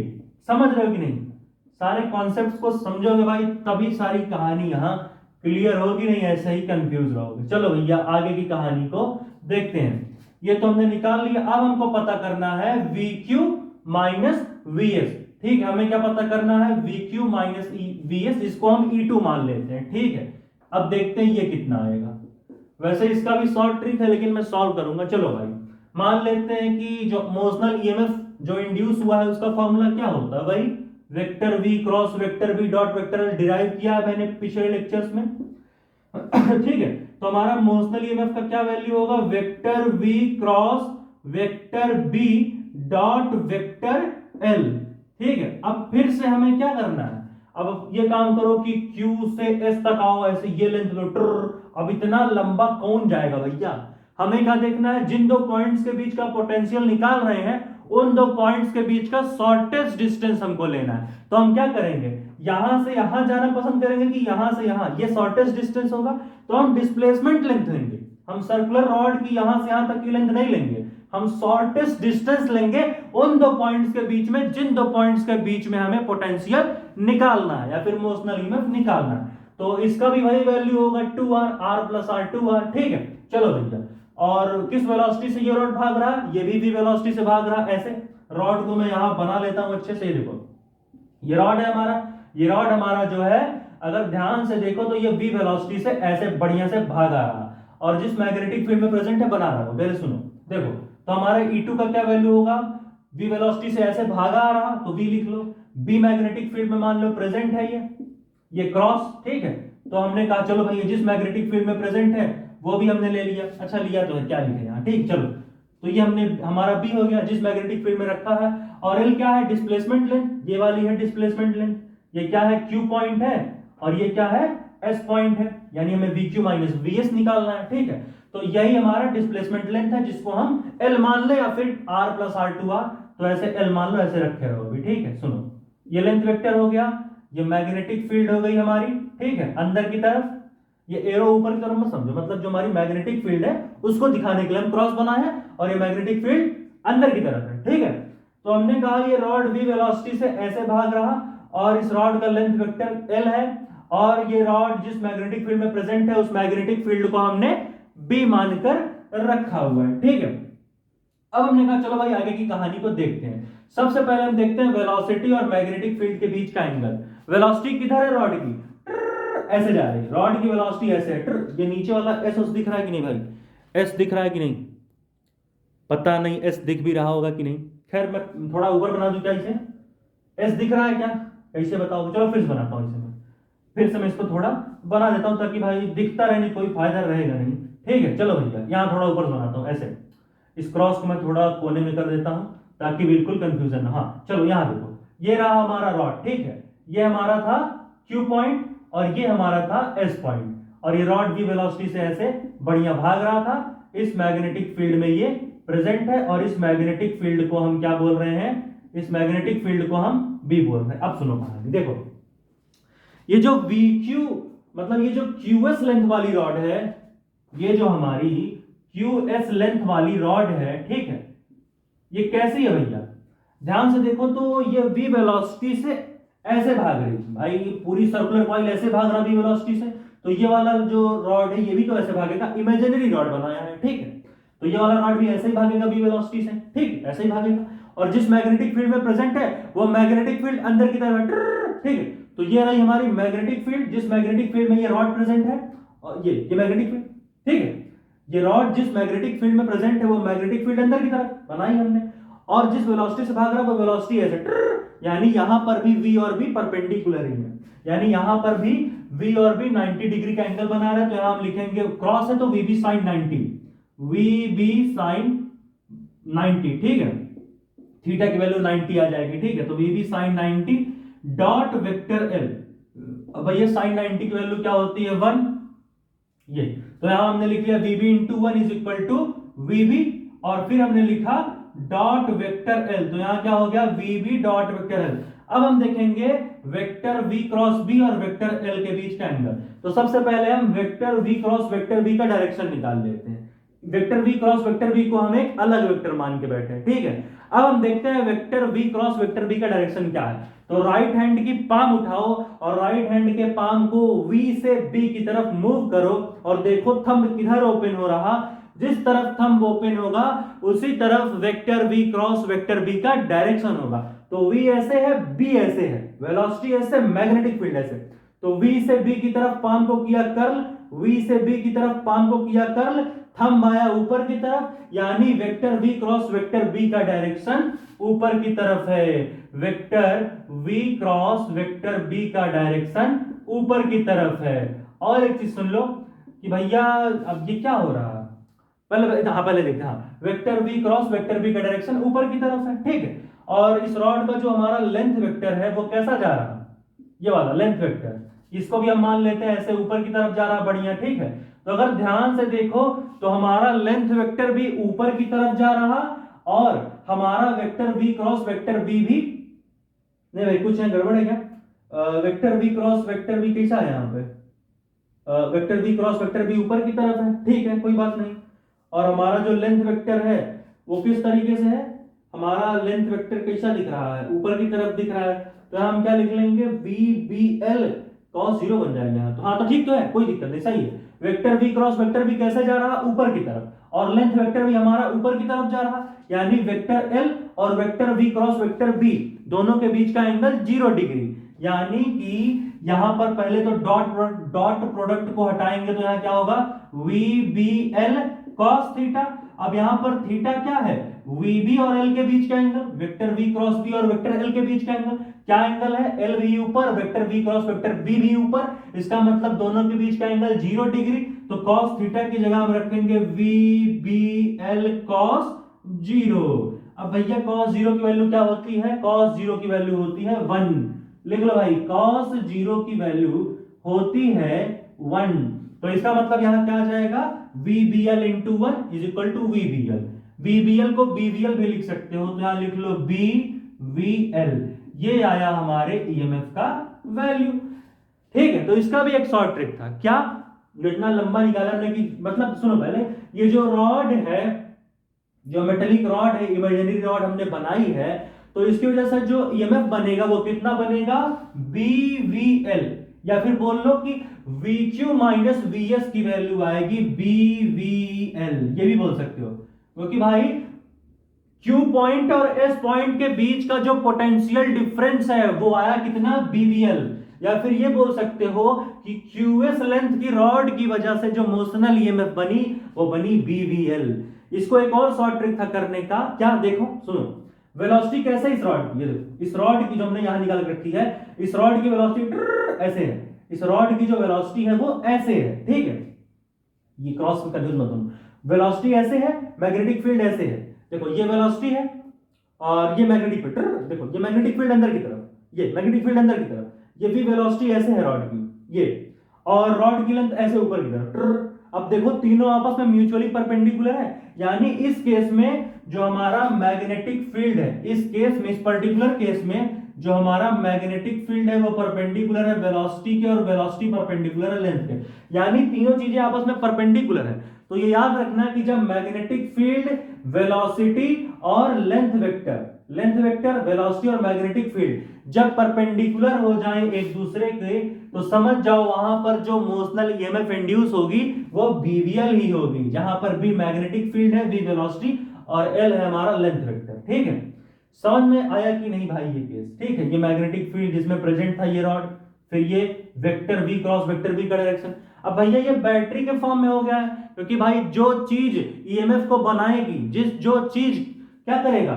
[SPEAKER 1] समझ रहे हो कि नहीं? सारे कॉन्सेप्ट्स को समझोगे भाई, तभी सारी कहानी यहां क्लियर होगी, नहीं ऐसे ही कंफ्यूज रहोगे। चलो भैया आगे की कहानी को देखते हैं। ये तो हमने निकाल लिया, अब हमको पता करना है VQ माइनस VS। ठीक है, हमें क्या पता करना है? VQ माइनस VS, इसको हम E2 मान लेते हैं। ठीक है, अब देखते हैं ये कितना आएगा। वैसे इसका भी शॉर्ट ट्रिक है, लेकिन मैं सॉल्व करूंगा। चलो भाई मान लेते हैं कि जो मोशनल ईएमएफ जो इंड्यूस हुआ है उसका फॉर्मूला क्या होता है भाई? Vector V cross vector B dot vector L derive किया है मैंने पिछले लेक्चर्स में। ठीक है, तो हमारा मोशनल ईएमएफ का क्या वैल्यू होगा? Vector V cross vector B dot vector L। ठीक है, अब फिर से हमें क्या करना है? अब ये काम करो कि Q से S तक आओ, ऐसे ये लेंथ लो। अब इतना लंबा कौन जाएगा भैया? हमें क्या देखना है? जिन दो पॉइंट्स के बीच का पोटेंशियल निकाल रहे हैं, उन दो पॉइंट्स के बीच का शॉर्टेस्ट डिस्टेंस हमको लेना है। तो हम क्या करेंगे? यहां से यहां जाना पसंद करेंगे कि यहां से यहां? ये शॉर्टेस्ट डिस्टेंस होगा, तो हम डिस्प्लेसमेंट लेंथ लेंगे। हम सर्कुलर रॉड की यहां से यहां तक की लेंथ नहीं लेंगे, हम शॉर्टेस्ट डिस्टेंस लेंगे उन दो पॉइंट्स के बीच में, जिन दो पॉइंट्स के बीच में हमें पोटेंशियल निकालना है या फिर मोशनल ईएमएफ निकालना है। तो इसका भी वही वैल्यू होगा 2R, R plus R 2R। ठीक है, चलो भैया, और किस वेलोसिटी से ये रॉड भाग रहा है? ये भी वेलोसिटी से भाग रहा है। ऐसे रॉड को मैं यहां बना लेता हूं अच्छे से। देखो ये रॉड है हमारा, ये रॉड हमारा जो है, अगर ध्यान से देखो तो ये v वेलोसिटी से ऐसे बढ़िया से भागा रहा, और जिस मैग्नेटिक फील्ड में प्रेजेंट है बना रहा हो। पहले सुनो, देखो तो हमारा E2 का क्या वैल्यू होगा? v वेलोसिटी से ऐसे भागा आ रहा, तो v लिख लो। b मैग्नेटिक फील्ड में मान लो प्रेजेंट है ये क्रॉस। ठीक है, तो हमने कहा चलो भाई जिस मैग्नेटिक फील्ड में प्रेजेंट है वो भी हमने ले लिया। अच्छा लिया तो है, क्या लिखे यहाँ? ठीक, चलो तो ये हमने हमारा B हो गया जिस मैग्नेटिक फील्ड में रखा है। और L क्या है? डिस्प्लेसमेंट लेंथ, ये वाली है डिस्प्लेसमेंट लेंथ। ये क्या है? Q पॉइंट है, और ये क्या है? S पॉइंट है, यानी हमें VQ माइनस VS निकालना है। ठीक है, तो यही हमारा डिस्प्लेसमेंट लेंथ है, जिसको हम L मान ले या फिर R प्लस R 2R, तो ऐसे L मान लो, ऐसे रखे रहो अभी। ठीक है, सुनो, ये लेंथ वेक्टर हो गया, ये मैग्नेटिक फील्ड हो गई हमारी। ठीक है, अंदर की तरफ, ये एरो ऊपर की तरफ मत समझो, मतलब जो हमारी मैग्नेटिक फील्ड है उसको दिखाने के लिए हम क्रॉस बनाए हैं, और ये मैग्नेटिक फील्ड अंदर की तरफ है। ठीक है, तो हमने कहा ये रॉड v वेलोसिटी से ऐसे भाग रहा, और इस रॉड का लेंथ वेक्टर L है, और ये रॉड जिस मैग्नेटिक फील्ड में प्रेजेंट है उस मैग्नेटिक फील्ड को हमने B मानकर रखा हुआ है। ठीक है, अब हमने कहा चलो भाई आगे की कहानी को देखते हैं। सबसे पहले हम देखते हैं वेलोसिटी और मैग्नेटिक फील्ड के बीच का एंगल। वेलोसिटी किधर है रॉड की? ऐसे जा रही है, रॉड की वेलोसिटी ऐसे है। ये नीचे वाला S दिख रहा है कि नहीं भाई? S दिख रहा है कि नहीं? पता नहीं S दिख भी रहा होगा कि नहीं। खैर मैं थोड़ा ऊपर बना दूं क्या इसे? S दिख रहा है क्या? कैसे बताओ? चलो फिर से बनाता हूं इसे, फिर से मैं इसको थोड़ा बना देता हूं ताकि भाई दिखता रहने कोई फायदा रहेगा नहीं। ठीक है, चलो भैया यहाँ थोड़ा ऊपर बनाता हूँ ऐसे। इस क्रॉस को मैं थोड़ा कोने में कर देता हूं ताकि बिल्कुल कंफ्यूजन ना। हाँ चलो यहाँ देखो, ये रहा हमारा रॉड। ठीक है, ये हमारा था Q पॉइंट, और ये हमारा था S पॉइंट, और ये रॉड v वेलोसिटी से ऐसे बढ़िया भाग रहा था। इस मैग्नेटिक फील्ड में ये प्रेजेंट है, और इस मैग्नेटिक फील्ड को हम क्या बोल रहे हैं? इस मैग्नेटिक फील्ड को हम B बोल रहे हैं। अब सुनो कहानी, देखो ये जो VQ मतलब ये जो QS लेंथ वाली रॉड है, ये जो हमारी QS लेंथ वाली रॉड है, ठीक है, ये कैसी है भैया, ध्यान से देखो तो ये v वेलोसिटी से ऐसे भाग रही है भाई, पूरी सर्कुलर कॉइल ऐसे भाग रहा v वेलोसिटी से, तो ये वाला जो रॉड है ये भी तो ऐसे भागेगा, इमेजिनरी रॉड बनाया है, ठीक है, तो ये वाला रॉड भी ऐसे ही भागेगा v वेलोसिटी से, ठीक, ऐसे ही भागेगा, और जिस मैग्नेटिक फील्ड में प्रेजेंट है वो मैग्नेटिक फील्ड अंदर की तरफ, ठीक है, तो ये रही हमारी मैग्नेटिक फील्ड, जिस मैग्नेटिक फील्ड में ये रॉड प्रेजेंट है, और ये मैग्नेटिक फील्ड, ठीक है, ये रॉड जिस मैग्नेटिक फील्ड में प्रेजेंट है वो मैग्नेटिक फील्ड अंदर की तरफ बनाई हमने, और जिस वेलोसिटी से भाग रहा है वो वेलोसिटी ऐसे, यानी यहां पर भी v और v परपेंडिकुलर ही है, यानी यहां पर भी v और v 90 डिग्री का एंगल बना रहा है, तो यहां हम लिखेंगे क्रॉस है तो vb sin 90, vb sin 90, ठीक है, थीटा की वैल्यू 90 आ जाएगी, ठीक है, तो vb sin 90 dot vector l, अब भैया sin 90 की वैल्यू क्या होती है 1, ये तो यहां हमने लिख लिया vb into 1 is equal to vb, और फिर हमने लिखा डॉट वेक्टर l, तो यहां क्या हो गया vb डॉट वेक्टर l। अब हम देखेंगे वेक्टर v क्रॉस b और वेक्टर l के बीच का एंगल, तो सबसे पहले हम vector v cross vector b का डायरेक्शन निकाल लेते हैं, vector v cross vector b को हम एक अलग वेक्टर मान के बैठे हैं, ठीक है, अब हम देखते हैं vector v cross vector b का डायरेक्शन क्या है, तो राइट हैंड की पाम उठाओ और राइट हैंड के पाम को v से b की तरफ मूव करो, और देखो थंब किधर ओपन हो रहा, जिस तरफ थंब ओपन होगा उसी तरफ vector v cross vector b का डायरेक्शन होगा, तो v ऐसे है b ऐसे है, वेलोसिटी ऐसे, मैग्नेटिक फील्ड ऐसे, तो v से b की तरफ पाम को किया कर्ल, v से b की तरफ पाम को किया कर्ल, थंब आया ऊपर की तरफ, यानी vector v cross vector b का डायरेक्शन ऊपर की तरफ है, vector v cross vector b का डायरेक्शन ऊपर की तरफ है। और एक चीज सुन लो कि भैया अब ये क्या हो रहा है, पहले देखते हैं, vector v cross vector b का डायरेक्शन ऊपर की तरफ है, ठीक है, और इस रॉड का जो हमारा लेंथ वेक्टर है वो कैसा जा रहा है, ये वाला लेंथ वेक्टर, इसको भी हम मान लेते हैं ऐसे ऊपर की तरफ जा रहा, बढ़िया, ठीक है, तो अगर ध्यान से देखो तो हमारा लेंथ वेक्टर भी ऊपर की तरफ जा रहा, और हमारा vector v cross vector b भी, नहीं भाई कुछ है गड़बड़ है क्या, vector v cross vector b कैसा है यहाँ पे, vector v cross vector b ऊपर की तरफ है, ठीक है, कोई बात नहीं, और हमारा जो लेंथ वेक्टर है वो किस तरीके से है, हमारा लेंथ वेक्टर कैसा दिख रहा है, ऊपर की तरफ दिख रहा है, तो हम क्या लिख लेंगे VBL cos 0 बन जाएगा यहाँ, तो हाँ तो ठीक तो है, कोई दिक्कत नहीं, सही है, vector v cross vector b कैसे जा रहा, ऊपर की तरफ, और लेंथ वेक्टर भी हमारा ऊपर की तरफ जा रहा, यानी वेक्टर l और vector v cross vector b दोनों के बीच का एंगल 0 डिग्री, यानी कि यहां पर पहले तो डॉट प्रोडक्ट को हटाएंगे तो यहां क्या होगा VBL cos थीटा, अब यहां पर थीटा क्या है, VB और L के बीच का angle, vector v cross b और वेक्टर L के बीच का एंगल, क्या एंगल है, L भी ऊपर, vector v cross vector b भी ऊपर, इसका मतलब दोनों के बीच का एंगल 0 डिग्री, तो cos थीटा की जगह हम रखेंगे VBL cos 0। अब भैया cos 0 की वैल्यू क्या होती है, cos 0 की वैल्यू होती है 1, लिख लो भाई, cos 0 की वैल्यू होती है 1, तो इसका मतलब यहां क्या आ जाएगा VBL into 1 is equal to VBL, VBL को BVL भी लिख सकते हो, तो यहां लिख लो BVL, ये आया हमारे EMF का वैल्यू, ठीक है, तो इसका भी एक शॉर्ट ट्रिक था, क्या इतना लंबा निकालने की, मतलब सुनो पहले, ये जो रॉड है, जो मेटेलिक रॉड है, इमेजिनरी रॉड हमने बनाई है, तो इसकी वजह से जो EMF बनेगा वो कितना बनेगा BVL, या फिर बोल लो कि VQ माइनस VS की वैल्यू आएगी BVL, ये भी बोल सकते हो, क्योंकि भाई Q पॉइंट और S पॉइंट के बीच का जो पोटेंशियल डिफरेंस है वो आया कितना BVL, या फिर ये बोल सकते हो कि QS लेंथ की रॉड की वजह से जो मोशनल EMF बनी वो बनी BVL। इसको एक और शॉर्ट ट्रिक था करने का, क्या देखो सुनो, वेलोसिटी कैसे इस रॉड की, ये देखो इस रॉड की जो हमने यहां निकाल रखी है, इस रॉड की वेलोसिटी ऐसे है, इस रॉड की जो वेलोसिटी है वो ऐसे है, ठीक है, ये क्रॉस में कंफ्यूज मत होना, वेलोसिटी ऐसे है, मैग्नेटिक फील्ड ऐसे है, देखो ये वेलोसिटी है और ये मैग्नेटिक फील्ड, देखो ये मैग्नेटिक फील्ड अंदर की तरफ, ये मैग्नेटिक फील्ड अंदर की तरफ, ये भी वेलोसिटी ऐसे है रॉड की, ये, और रॉड की लेंथ ऐसे ऊपर की तरफ, अब देखो तीनों आपस में म्यूचुअली परपेंडिकुलर है, यानी इस केस में जो हमारा मैग्नेटिक फील्ड है, इस केस में, इस पर्टिकुलर केस में जो हमारा मैग्नेटिक फील्ड है वो परपेंडिकुलर है वेलोसिटी के, और वेलोसिटी परपेंडिकुलर है लेंथ के, यानी तीनों चीजें आपस में परपेंडिकुलर है, तो ये याद रखना कि जब मैग्नेटिक फील्ड, वेलोसिटी और लेंथ वेक्टर, वेलोसिटी और मैग्नेटिक फील्ड जब परपेंडिकुलर हो जाएं एक दूसरे के, तो समझ जाओ वहां पर जो मोशनल ईएमएफ इंड्यूस होगी वो बीवीएल ही होगी, जहां पर बी मैग्नेटिक फील्ड है, बी वेलोसिटी और एल है हमारा लेंथ वेक्टर। ठीक है, समझ में आया कि नहीं भाई ये केस? ठीक है, ये मैग्नेटिक फील्ड जिसमें प्रेजेंट था ये रॉड, फिर ये vector v cross vector v का डायरेक्शन। अब भैया ये बैटरी के फॉर्म में हो गया है, क्योंकि भाई जो चीज ईएमएफ को बनाएगी, जो चीज क्या करेगा,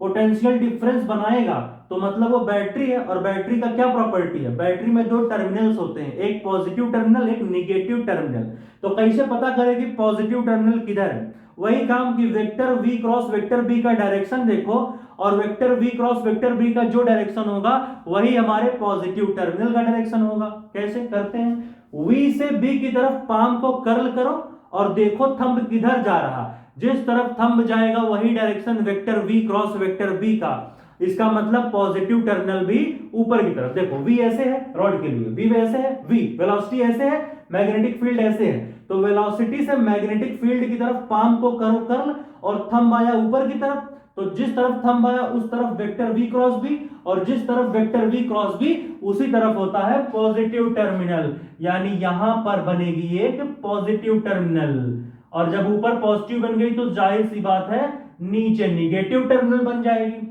[SPEAKER 1] पोटेंशियल डिफरेंस बनाएगा, तो मतलब वो बैटरी है। और बैटरी का क्या प्रॉपर्टी है, बैटरी में दो टर्मिनल्स होते हैं, एक पॉजिटिव टर्मिनल, एक निगेटिव टर्मिनल। तो कैसे पता करें कि पॉजिटिव टर्मिनल किधर है? वही काम कि vector v cross vector b का डायरेक्शन देखो, और vector v cross vector b का जो डायरेक्शन होगा वही हमारे पॉजिटिव टर्मिनल का डायरेक्शन होगा। कैसे करते हैं? v से b की तरफ पाम को कर्ल करो और देखो थंब किधर जा रहा, जिस तरफ थंब जाएगा वही direction vector v cross vector b का। इसका मतलब पॉजिटिव टर्मिनल भी ऊपर की तरफ। देखो v ऐसे है रॉड के लिए, v ऐसे है, v वेलोसिटी ऐसे है, मैग्नेटिक फील्ड ऐसे है, तो वेलोसिटी से मैग्नेटिक फील्ड की तरफ पाम को करो कर्ल और थंब आया ऊपर की तरफ, तो जिस तरफ थंब आया उस तरफ वेक्टर v क्रॉस b, और जिस तरफ वेक्टर v क्रॉस b उसी तरफ होता है पॉजिटिव टर्मिनल, यानी यहां पर बनेगी एक पॉजिटिव टर्मिनल। और जब ऊपर पॉजिटिव बन गई तो जाहिर सी बात है नीचे निगेटिव टर्मिनल बन जाएगी।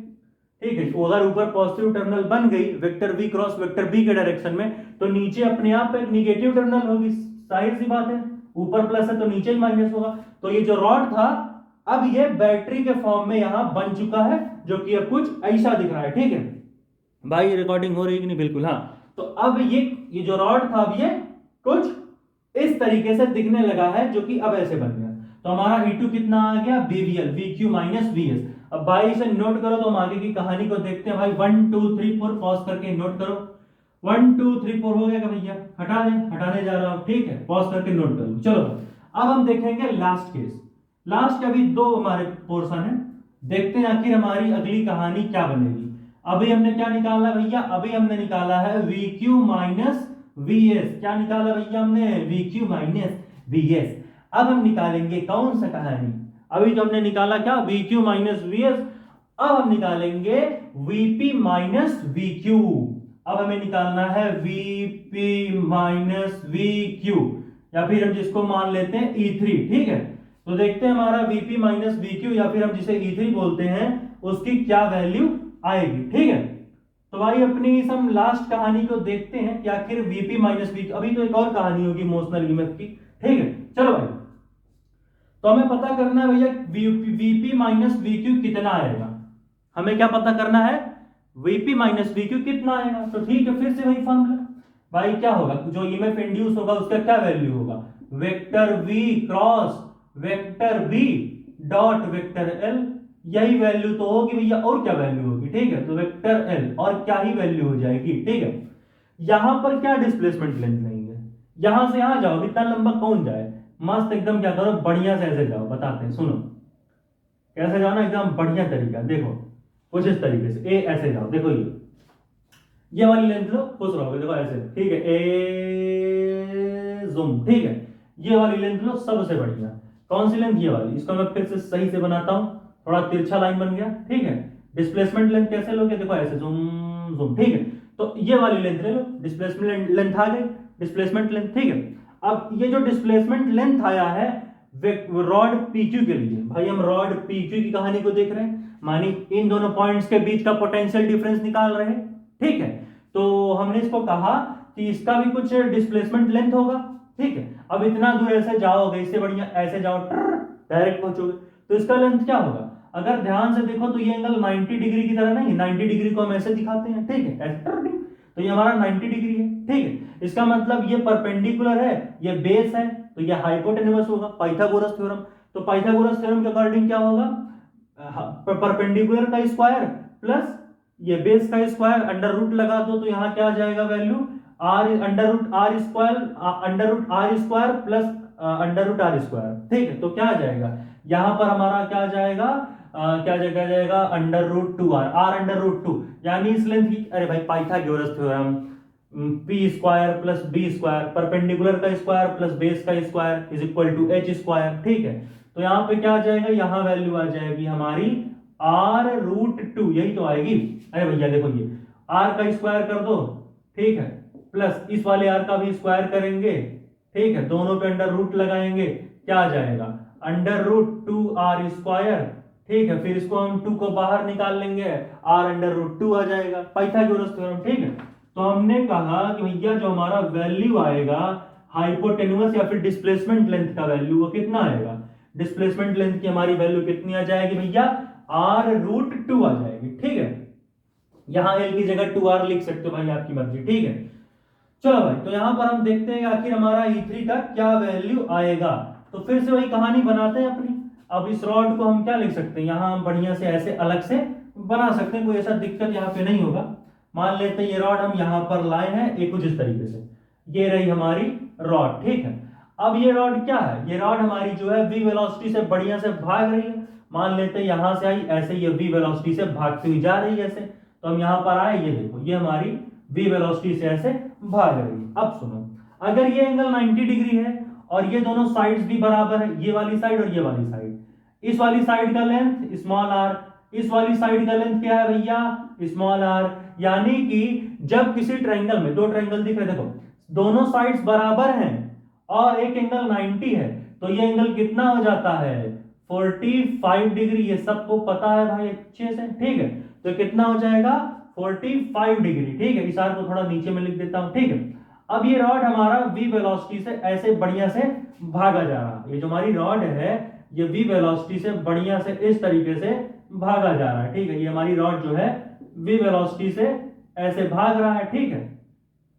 [SPEAKER 1] ठीक है, तो अगर ऊपर पॉजिटिव टर्मिनल बन गई vector v cross vector b के डायरेक्शन में, तो नीचे अपने आप एक निगेटिव टर्मिनल होगी, जाहिर सी बात है, ऊपर प्लस है तो नीचे ही माइनस होगा। तो ये जो रॉड था अब ये बैटरी के फॉर्म में यहां बन चुका है, जो कि अब कुछ ऐसा दिख रहा है। ठीक है भाई, रिकॉर्डिंग हो रही है कि नहीं? बिल्कुल हाँ। तो अब ये जो रॉड था अब ये कुछ इस तरीके से दिखने लगा है, जो कि अब ऐसे बन गया। तो हमारा E2 कितना आ गया? BVL, VQ minus VS। अब भाई इसे नोट करो तो हम आगे की कहानी को देखते हैं। भाई 1 2 3 4 पॉज करके नोट करो। 1 2 3 4 हो गया क्या भैया? हटा दें, हटाने जा रहा हूं। ठीक है, पॉज करके नोट कर लो। चलो अब हम देखेंगे लास्ट केस। लास्ट अभी दो हमारे पोर्शन है, देखते हैं आखिर हमारी अगली कहानी क्या बनेगी। अभी हमने क्या निकाला भैया? अभी हमने निकाला है VQ माइनस VS। क्या निकाला भैया हमने? VQ minus VS। अब हम निकालेंगे कौन सा कहानी? अभी जो हमने निकाला क्या? VQ minus VS। अब हम निकालेंगे VP माइनस VQ। अब हमें निकालना है VP माइनस VQ, या फिर हम जिसको मान लेते हैं E3। ठीक है, तो देखते हैं हमारा VP माइनस VQ, या फिर हम जिसे E3 बोलते हैं, उसकी क्या वैल्यू आएगी। ठीक है, तो भाई अपनी इस हम लास्ट कहानी को देखते हैं कि आखिर VP माइनस VQ। अभी तो एक और कहानी होगी इमोशनल ईएमएफ की। ठीक है, चलो भाई, तो हमें पता करना है भैया VP माइनस VQ कितना आएगा। हमें क्या पता करना है? VP माइनस VQ कितना आएगा। तो ठीक है, फिर से वही फॉर्मूला भाई, क्या होगा? जो ईएमएफ इंड्यूस होगा उसका क्या वैल्यू होगा? Vector V cross vector B dot vector L। यही वैल्यू तो होगी भैया, और क्या वैल्यू होगी? ठीक है, तो वेक्टर L और क्या ही वैल्यू हो जाएगी। ठीक है, यहां पर क्या डिस्प्लेसमेंट लेंथ लेंगे? यहां से यहां जाओ, इतना लंबा कौन जाए? मस्त एकदम क्या करो, बढ़िया से ऐसे जाओ। बताते हैं, सुनो कैसे जाओ ना, एकदम बढ़िया तरीका। देखो कुछ इस तरीके से, ए ऐसे जाओ। देखो ये वाली लेंथ लो, खुश रहोगे। देखो ऐसे, ठीक है, ए जूम। ठीक है, ये वाली लेंथ लो, सबसे बढ़िया। कौन सी लेंथ? ये वाली। इसको मैं फिर से सही से बनाता हूं, थोड़ा तिरछा लाइन बन गया। ठीक है, डिस्प्लेसमेंट लेंथ कैसे लोगे? देखो ऐसे जूम जूम। ठीक है, तो ये वाली लेंथ ले लो, डिस्प्लेसमेंट लेंथ आ गई, डिस्प्लेसमेंट लेंथ। ठीक है, अब ये जो डिस्प्लेसमेंट लेंथ आया है रॉड PQ के लिए, भाई हम रॉड PQ की कहानी को देख रहे हैं, मानी इन दोनों पॉइंट्स के बीच का पोटेंशियल डिफरेंस निकाल रहे हैं। ठीक है, तो हमने इसको कहा कि इसका भी कुछ डिस्प्लेसमेंट लेंथ होगा। ठीक है, अब इतना दूर ऐसे जाओगे, इससे बढ़िया ऐसे जाओ, डायरेक्ट पहुंचोगे, तो इसका लेंथ क्या होगा? अगर ध्यान से देखो तो ये एंगल 90 डिग्री की तरह नहीं, 90 डिग्री को हम ऐसे दिखाते हैं। ठीक है, ऐसे, तो ये हमारा 90 डिग्री है। ठीक है, इसका मतलब ये परपेंडिकुलर है, ये बेस है, तो ये हाइपोटेन्यूस होगा, पाइथागोरस थ्योरम। तो पाइथागोरस थ्योरम के अकॉर्डिंग क्या होगा? परपेंडिकुलर का स्क्वायर प्लस ये बेस का स्क्वायर, अंडर रूट लगा दो, तो यहाँ क्या आ जाएगा value? R under root R square plus under root R square. ठीक है, तो क्या आ जाएगा यहां पर हमारा? क्या आ जाएगा? क्या जगह जाएगा? Under root 2 R under root 2, यानी इस लेंथ की, अरे भाई Pythagoras theorem, P square plus B square, perpendicular का स्क्वायर प्लस बेस का square is equal to H square. ठीक है, तो यहाँ पे क्या आ जाएगा, यहाँ वैल्यू आ जाएगी हमारी r√2, यही तो आएगी। अरे भैया देखो ये r का स्क्वायर कर दो, ठीक है, प्लस इस वाले r का भी स्क्वायर करेंगे, ठीक है, दोनों पे अंडर रूट लगाएंगे, क्या आ जाएगा √2r स्क्वायर। ठीक है, फिर इसको हम 2 को बाहर निकाल लेंगे, r√2 आ जाएगा, पाइथागोरस थ्योरम। ठीक है, तो हमने कहा कि भैया जो हमारा वैल्यू आएगा हाइपोटेन्यूस या फिर डिस्प्लेसमेंट लेंथ का वैल्यू वो कितना आएगा, डिस्प्लेसमेंट लेंथ की हमारी वैल्यू कितनी आ जाएगी भैया, r√2 आ जाएगी। ठीक है, यहां l की जगह 2r लिख सकते हो भाई, आपकी मर्जी। ठीक है, चलो भाई, तो यहां पर हम देखते हैं आखिर हमारा E3 का क्या वैल्यू आएगा। तो फिर से वही कहानी बनाते हैं अपनी। अब इस रॉड को हम क्या लिख सकते हैं, यहां हम बढ़िया से ऐसे अलग से बना सकते हैं, कोई ऐसा दिक्कत यहाँ पे नहीं होगा। मान लेते हैं ये रॉड हम यहाँ पर लाए हैं एक कुछ इस तरीके से, ये रही हमारी रॉड। ठीक है, अब ये रॉड क्या है, ये रॉड हमारी जो है v वेलोसिटी से बढ़िया से भाग रही है। मान लेते हैं यहां से आई, ऐसे ये v वेलोसिटी से भागती हुई जा रही है ऐसे, तो हम यहां पर आए, ये देखो ये हमारी v वेलोसिटी से ऐसे भाग रही है। अब सुनो, अगर ये एंगल 90 डिग्री है और ये दोनों साइड्स भी बराबर है, ये वाली साइड और ये वाली साइड, इस वाली साइड का लेंथ स्मॉल r, इस वाली साइड का लेंथ क्या है भैया, स्मॉल r। यानी कि जब किसी ट्रायंगल में, दो ट्रायंगल दिख रहे, देखो दोनों साइड्स बराबर हैं और एक एंगल 90 है, तो ये एंगल कितना हो जाता है 45 डिग्री। ये सबको पता है भाई अच्छे से। ठीक है, तो कितना हो जाएगा 45 डिग्री। ठीक है, इस आर को थोड़ा नीचे में लिख देता हूं। ठीक है, अब ये रॉड हमारा v वेलोसिटी से ऐसे बढ़िया से भागा जा रहा है, ये जो हमारी रॉड है ये v वेलोसिटी से बढ़िया से इस तरीके से भागा जा रहा है। ठीक है, ये हमारी रॉड जो है v वेलोसिटी से ऐसे भाग रहा है। ठीक है,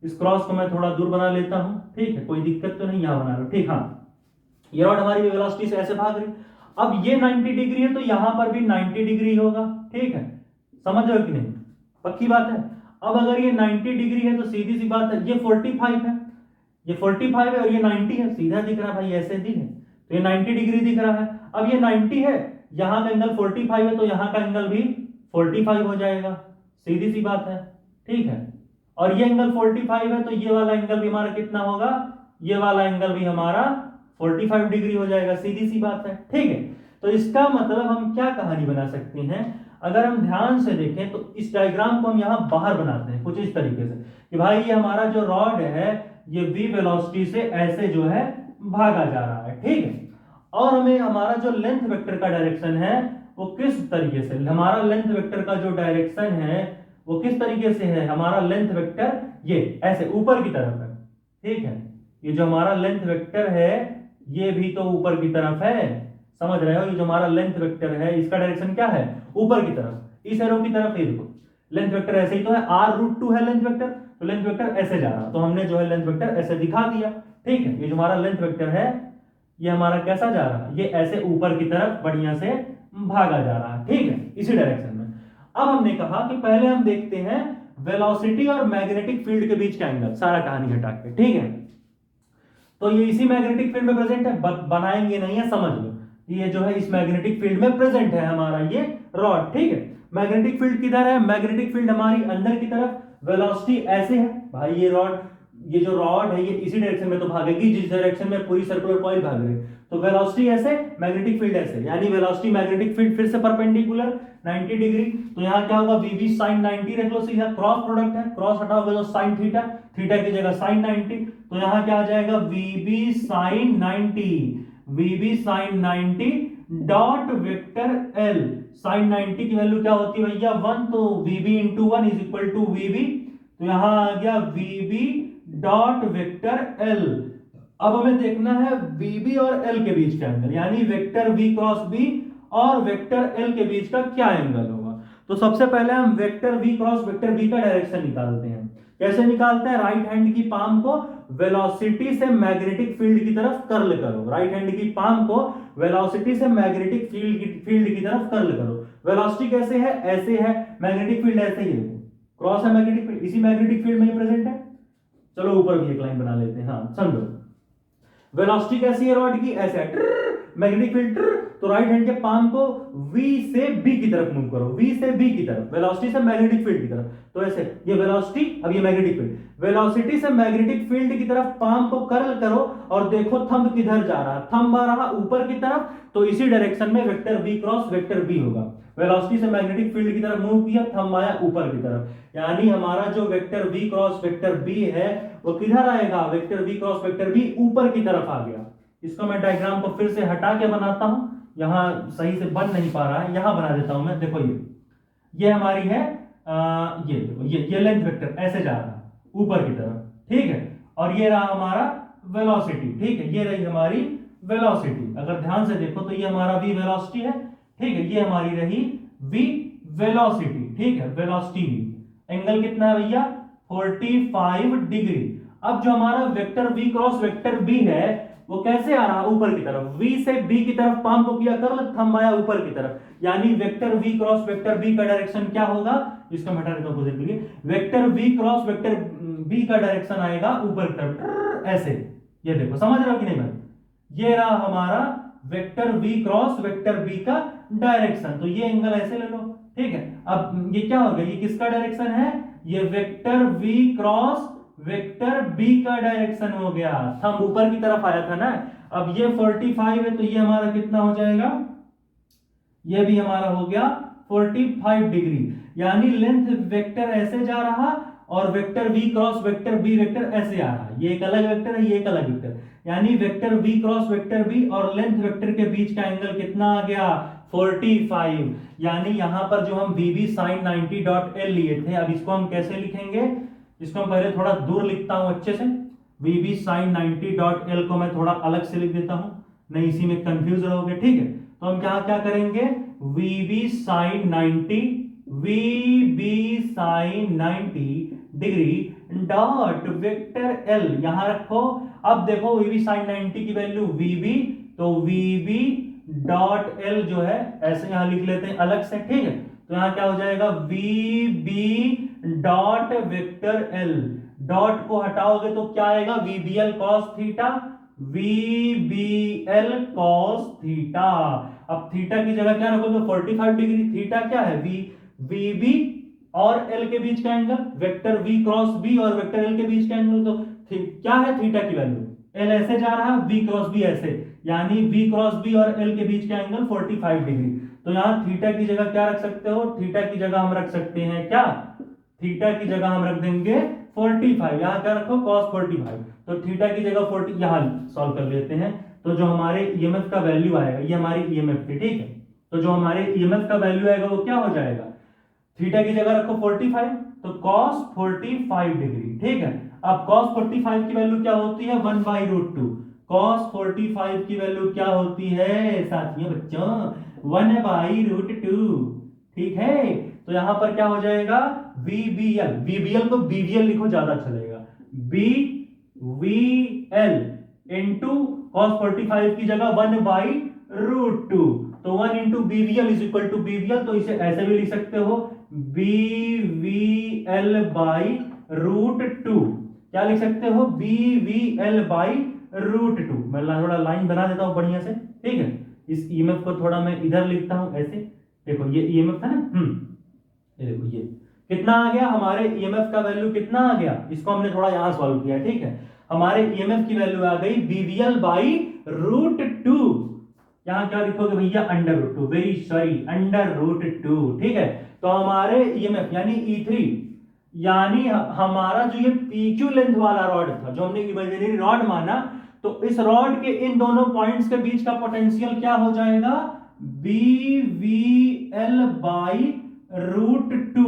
[SPEAKER 1] इस क्रॉस को मैं थोड़ा दूर बना लेता हूं। ठीक है, कोई दिक्कत तो नहीं, यहां बना लो। ठीक, हाँ, ये रॉड हमारी v वेलोसिटी से ऐसे भाग रही, अब ये 90 डिग्री है तो यहां पर भी 90 डिग्री होगा। ठीक है, समझ रहे हो कि नहीं, पक्की बात है। अब अगर ये 90 डिग्री है तो सीधी सी बात है, ये 45 है, ये 45 है और ये 90 है, सीधा दिख रहा है भाई, ऐसे दिख है, तो ये 90 डिग्री दिख रहा है। अब ये 90 है, यहां का एंगल 45 है, तो यहां का एंगल भी 45 हो जाएगा, सीधी सी बात है। ठीक है, और ये एंगल 45 है तो ये वाला एंगल भी हमारा कितना होगा, ये वाला एंगल भी हमारा 45 डिग्री हो जाएगा, सीधी सी बात है। ठीक है, तो इसका मतलब हम क्या कहानी बना सकते हैं, अगर हम ध्यान से देखें तो इस डायग्राम को हम यहां बाहर बनाते हैं कुछ इस तरीके से कि भाई ये हमारा जो रॉड है ये v वेलोसिटी से ऐसे जो है भागा जा रहा है। ठीक है, और हमें हमारा जो लेंथ वेक्टर का डायरेक्शन है वो किस तरीके से, हमारा लेंथ वेक्टर का जो डायरेक्शन है वो किस तरीके से है, हमारा लेंथ वेक्टर ये ऐसे ऊपर की तरफ है। ठीक है, ये जो हमारा लेंथ वेक्टर है ये भी तो ऊपर की तरफ है, समझ रहे हो, ये जो हमारा लेंथ वेक्टर है इसका डायरेक्शन क्या है, ऊपर की तरफ, इस एरो की तरफ। ये देखो लेंथ वेक्टर ऐसे ही तो है, r√2 है लेंथ वेक्टर, तो लेंथ वेक्टर ऐसे जा रहा, तो हमने जो है लेंथ वेक्टर ऐसे दिखा दिया। ठीक है, ये जो हमारा लेंथ वेक्टर है ये हमारा कैसा जा रहा है, ये ऐसे ऊपर की तरफ बढ़िया से भागा जा रहा है। ठीक है, इसी डायरेक्शन में। अब हमने कहा कि पहले हम देखते हैं वेलोसिटी और मैग्नेटिक फील्ड के बीच का एंगल, सारा कहानी हटा के। ठीक है, तो ये इसी मैग्नेटिक फील्ड में प्रेजेंट है, बनाएंगे नहीं है, समझ लो, ये जो है इस मैग्नेटिक फील्ड में प्रेजेंट है हमारा ये रॉड। ठीक है, मैग्नेटिक फील्ड किधर है, मैग्नेटिक फील्ड हमारी अंदर की तरफ, वेलोसिटी ऐसे है भाई, ये रॉड, ये जो रॉड है ये इसी डायरेक्शन में तो भागेगी जिस डायरेक्शन में पूरी सर्कुलर कॉइल भाग रही है, तो वेलोसिटी ऐसे, मैग्नेटिक फील्ड ऐसे, यानी वेलोसिटी मैग्नेटिक फील्ड फिर से परपेंडिकुलर 90 डिग्री, तो यहाँ क्या होगा vv sin 90 रख लो, सीधा क्रॉस प्रोडक्ट है, क्रॉस हटाओगे तो sin थीटा, थीटा की जगह sin 90, तो यहाँ क्या आ जाएगा vb sin 90, vb sin 90 dot vector l, sin 90 की वैल्यू क्या होती है भैया 1, तो vb into 1 is equal to vb, तो यहां आ गया vb डॉट वेक्टर l। अब हमें देखना है vb और l के बीच का एंगल, यानी वेक्टर v क्रॉस b और वेक्टर l के बीच का क्या एंगल होगा। तो सबसे पहले हम vector v cross vector b का डायरेक्शन निकालते हैं। कैसे निकालते हैं, राइट हैंड की पाम को वेलोसिटी से मैग्नेटिक फील्ड की तरफ कर्ल करो, राइट हैंड की पाम को वेलोसिटी से मैग्नेटिक फील्ड की तरफ कर्ल करो। वेलोसिटी कैसे है, ऐसे है, मैग्नेटिक फील्ड ऐसे ही है, क्रॉस है मैग्नेटिक फील्ड, इसी मैग्नेटिक फील्ड में ही प्रेजेंट है। चलो ऊपर भी एक लाइन बना लेते हैं, हाँ समझो। वेलोसिटी कैसी है रॉड की, ऐसे मैग्नेटिक फील्ड, तो राइट हैंड के पाम को V से B की तरफ मूव करो, V से B की तरफ, वेलोसिटी से मैग्नेटिक फील्ड की तरफ। तो ऐसे ये वेलोसिटी, अब ये मैग्नेटिक फील्ड, वेलोसिटी से मैग्नेटिक फील्ड की तरफ पाम को कर्ल करो और देखो थंब किधर जा रहा है, थंब आ रहा ऊपर की तरफ, तो इसी डायरेक्शन में vector V cross vector B होगा। वेलोसिटी से मैग्नेटिक फील्ड की तरफ मूव किया, थंब आया ऊपर की तरफ, यानी हमारा जो vector V cross vector B है वो किधर आएगा, vector V cross vector B ऊपर की तरफ आ गया। इसको मैं डायग्राम को फिर से हटा के बनाता हूं, यहां सही से बन नहीं पा रहा है, यहां बना देता हूं मैं। देखो ये हमारी है ये देखो ये लेंथ वेक्टर ऐसे जा रहा है ऊपर की तरफ, ठीक है, और ये रहा हमारा वेलोसिटी, ठीक है, ये रही हमारी वेलोसिटी। अगर ध्यान से देखो तो ये हमारा v वेलोसिटी है, ठीक है, ये हमारी रही v वेलोसिटी, ठीक है, वेलोसिटी v। एंगल कितना है भैया, 45 डिग्री। अब जो हमारा vector v cross vector b है वो कैसे आ रहा, ऊपर की तरफ, v से b की तरफ पाम को किया कर्ल, थंब आया ऊपर की तरफ, यानी vector v cross vector b का डायरेक्शन क्या होगा, इसको मैं हटा देता हूं के लिए, vector v cross vector b का डायरेक्शन आएगा ऊपर की तरफ, ऐसे। ये देखो, समझ रहे हो कि नहीं भाई, ये रहा हमारा vector v cross vector b का डायरेक्शन, तो ये एंगल ऐसे ले लो, ठीक है। अब ये क्या होगा, ये किसका डायरेक्शन है, ये vector v cross vector b का डायरेक्शन हो गया, थंब ऊपर की तरफ आया था ना। अब ये 45 है तो ये हमारा कितना हो जाएगा, ये भी हमारा हो गया 45 डिग्री, यानी लेंथ वेक्टर ऐसे जा रहा और vector v cross vector b vector ऐसे आ रहा, ये एक अलग वेक्टर है, ये एक अलग वेक्टर, यानी vector v cross vector b और लेंथ वेक्टर के बीच का एंगल कितना आ गया, 45। यानी यहां पर जो हम vb sin 90.l लिए थे, अब इसको हम कैसे लिखेंगे, इसको मैं पहले थोड़ा दूर लिखता हूं अच्छे से, vb sin 90.l को मैं थोड़ा अलग से लिख देता हूं, नहीं इसी में कंफ्यूज रहोगे, ठीक है। तो हम क्या करेंगे, vb sin 90 degree dot vector l यहां रखो। अब देखो vb sin 90 की वैल्यू vb, तो vb डॉट l जो है ऐसे यहां लिख लेते हैं अलग से, ठीक है। तो यहां क्या हो जाएगा, vb dot vector l, dot को हटाओगे तो क्या आएगा, vbl cos theta, vbl cos theta. अब थीटा की जगह क्या रखोगे, 45 डिग्री, थीटा क्या है, vb और l के बीच का angle, vector v cross b और वेक्टर l के बीच का एंगल, तो क्या है थीटा की वैल्यू, l ऐसे जा रहा है, v क्रॉस b ऐसे, यानी v क्रॉस b और l के बीच का एंगल 45 डिग्री। तो यहां थीटा की जगह क्या रख सकते हो, थीटा की जगह हम रख सकते हैं क्या, थीटा की जगह हम रख देंगे 45, यहां क्या रखो cos 45, तो थीटा की जगह 40 यहां सॉल्व कर लेते हैं। तो जो हमारे ईएमएफ का वैल्यू आएगा, ये हमारी ईएमएफ थी, ठीक है, तो जो हमारे ईएमएफ का वैल्यू आएगा वो क्या हो जाएगा, थीटा की जगह रखो 45, तो cos 45 डिग्री, ठीक है। अब cos 45 की वैल्यू क्या होती है, 1/√2, cos 45 की वैल्यू क्या होती है साथियों बच्चों, 1/√2, ठीक है। तो यहां पर क्या हो जाएगा, VBL को BVL लिखो ज्यादा अच्छा लगेगा, BVL इंटू cos 45 की जगह 1/√2, तो 1 into BVL is equal to BVL, तो इसे ऐसे भी लिख सकते हो BVL/√2, क्या लिख सकते हो, BVL/√2। मैं थोड़ा लाइन बना देता हूं बढ़िया से, ठीक है। इस ईएमएफ को थोड़ा मैं इधर लिखता हूं ऐसे, देखो ये ईएमएफ था ना, ये देखो ये कितना आ गया, हमारे ईएमएफ का वैल्यू कितना आ गया, इसको हमने थोड़ा यहां सॉल्व किया, ठीक है। हमारे ईएमएफ की वैल्यू आ गई BVL/√2, यहां क्या लिखोगे भैया, √2, वेरी सॉरी, √2, ठीक है। तो हमारे ईएमएफ यानी E3, यानी हमारा जो ये PQ लेंथ वाला रॉड था, जो हमने इमेजिनरी रॉड माना, तो इस रॉड के इन दोनों पॉइंट्स के बीच का पोटेंशियल क्या हो जाएगा, BVL/√2,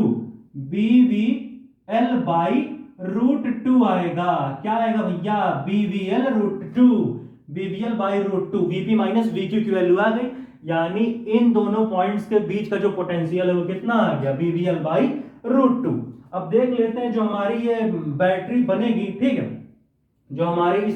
[SPEAKER 1] BVL/√2 आएगा, क्या आएगा भैया, BVL/√2, BVL/√2, VP minus VQ की वैल्यू आ गई, यानी इन दोनों पॉइंट्स के बीच का जो पोटेंशियल है वो कितना आ गया, BVL/√2। अब देख लेते हैं जो हमारी ये बैटरी बनेगी, ठीक है, जो हमारी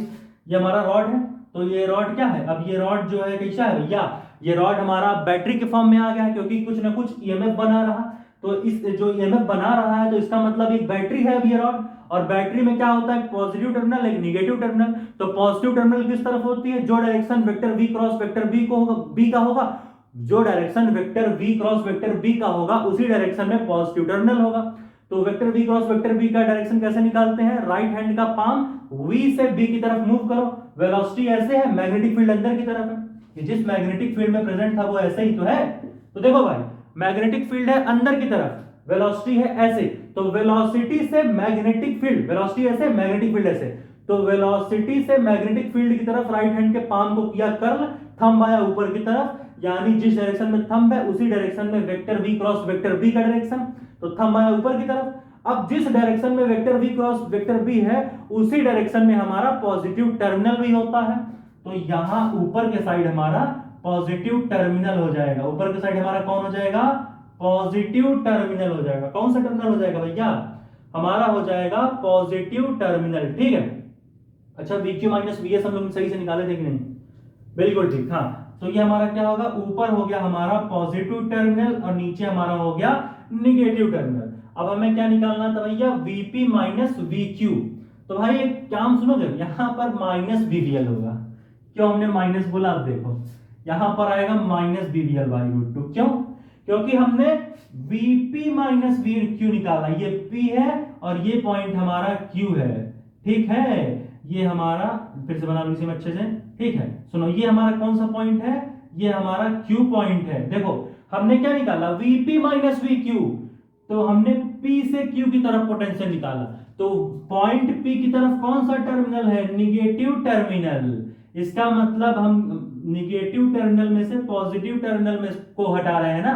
[SPEAKER 1] ये हमारा रॉड है, तो ये रॉड क्या है, अब ये रॉड जो है कैसा है भैया, ये रॉड हमारा बैटरी के फॉर्म में आ गया, क्योंकि कुछ ना कुछ ईएमएफ बना रहा, तो इस जो ईएमएफ बना रहा है तो इसका मतलब एक बैटरी है अब अराउंड, और बैटरी में क्या होता है, पॉजिटिव टर्मिनल एक निगेटिव टर्मिनल। तो पॉजिटिव टर्मिनल किस तरफ होती है, जो direction vector v cross vector b को होगा, b का होगा, जो direction vector v cross vector b का होगा उसी डायरेक्शन में पॉजिटिव टर्मिनल होगा। तो vector v cross vector b का डायरेक्शन कैसे निकालते हैं, राइट हैंड का पाम v से b की तरफ मूव करो, वेलोसिटी ऐसे है, मैग्नेटिक फील्ड अंदर की तरफ है, कि जिस मैग्नेटिक फील्ड में प्रेजेंट था वो ऐसे ही तो है। तो देखो भाई मैग्नेटिक फील्ड है अंदर की तरफ, वेलोसिटी है ऐसे, तो वेलोसिटी से मैग्नेटिक फील्ड, वेलोसिटी ऐसे मैग्नेटिक फील्ड ऐसे, तो वेलोसिटी से मैग्नेटिक फील्ड की तरफ राइट हैंड के पाम को किया कर्ल, थंब आया ऊपर की तरफ, यानी जिस डायरेक्शन में थंब है उसी डायरेक्शन में vector v cross vector b का डायरेक्शन, तो थंब आया ऊपर की तरफ। अब जिस डायरेक्शन में vector v cross vector b है उसी डायरेक्शन में हमारा पॉजिटिव टर्मिनल भी होता है, तो यहां ऊपर के साइड हमारा पॉजिटिव टर्मिनल हो जाएगा, ऊपर के साइड हमारा कौन हो जाएगा, पॉजिटिव टर्मिनल हो जाएगा। कौन सा टर्मिनल हो जाएगा भैया, हमारा हो जाएगा पॉजिटिव टर्मिनल, ठीक है। अच्छा VQ माइनस VS हम लोग सही से निकाले थे कि नहीं, बिल्कुल ठीक, हाँ। तो ये हमारा क्या होगा, ऊपर हो गया हमारा पॉजिटिव टर्मिनल और नीचे हमारा हो गया निगेटिव टर्मिनल। अब हमें क्या निकालना था भैया, VP माइनस VQ। तो भाई एक काम सुनोगे, यहां पर माइनस BVL होगा, क्यों हमने माइनस बोला, अब देखो यहां पर आएगा माइनस BVL बाई रूट 2, क्यों, क्योंकि हमने VP माइनस VQ निकाला, ये P है और ये पॉइंट हमारा Q है, ठीक है, ये हमारा, फिर से बना लो इसी में अच्छे से, ठीक है। सुनो ये हमारा कौन सा पॉइंट है, ये हमारा Q पॉइंट है। देखो हमने क्या निकाला, VP माइनस VQ, तो हमने P से Q की तरफ पोटेंशियल निकाला, तो पॉइंट P की तरफ कौन सा टर्मिनल है, निगेटिव टर्मिनल। इसका मतलब हम निगेटिव टर्मिनल में से पॉजिटिव टर्मिनल में को हटा रहे हैं ना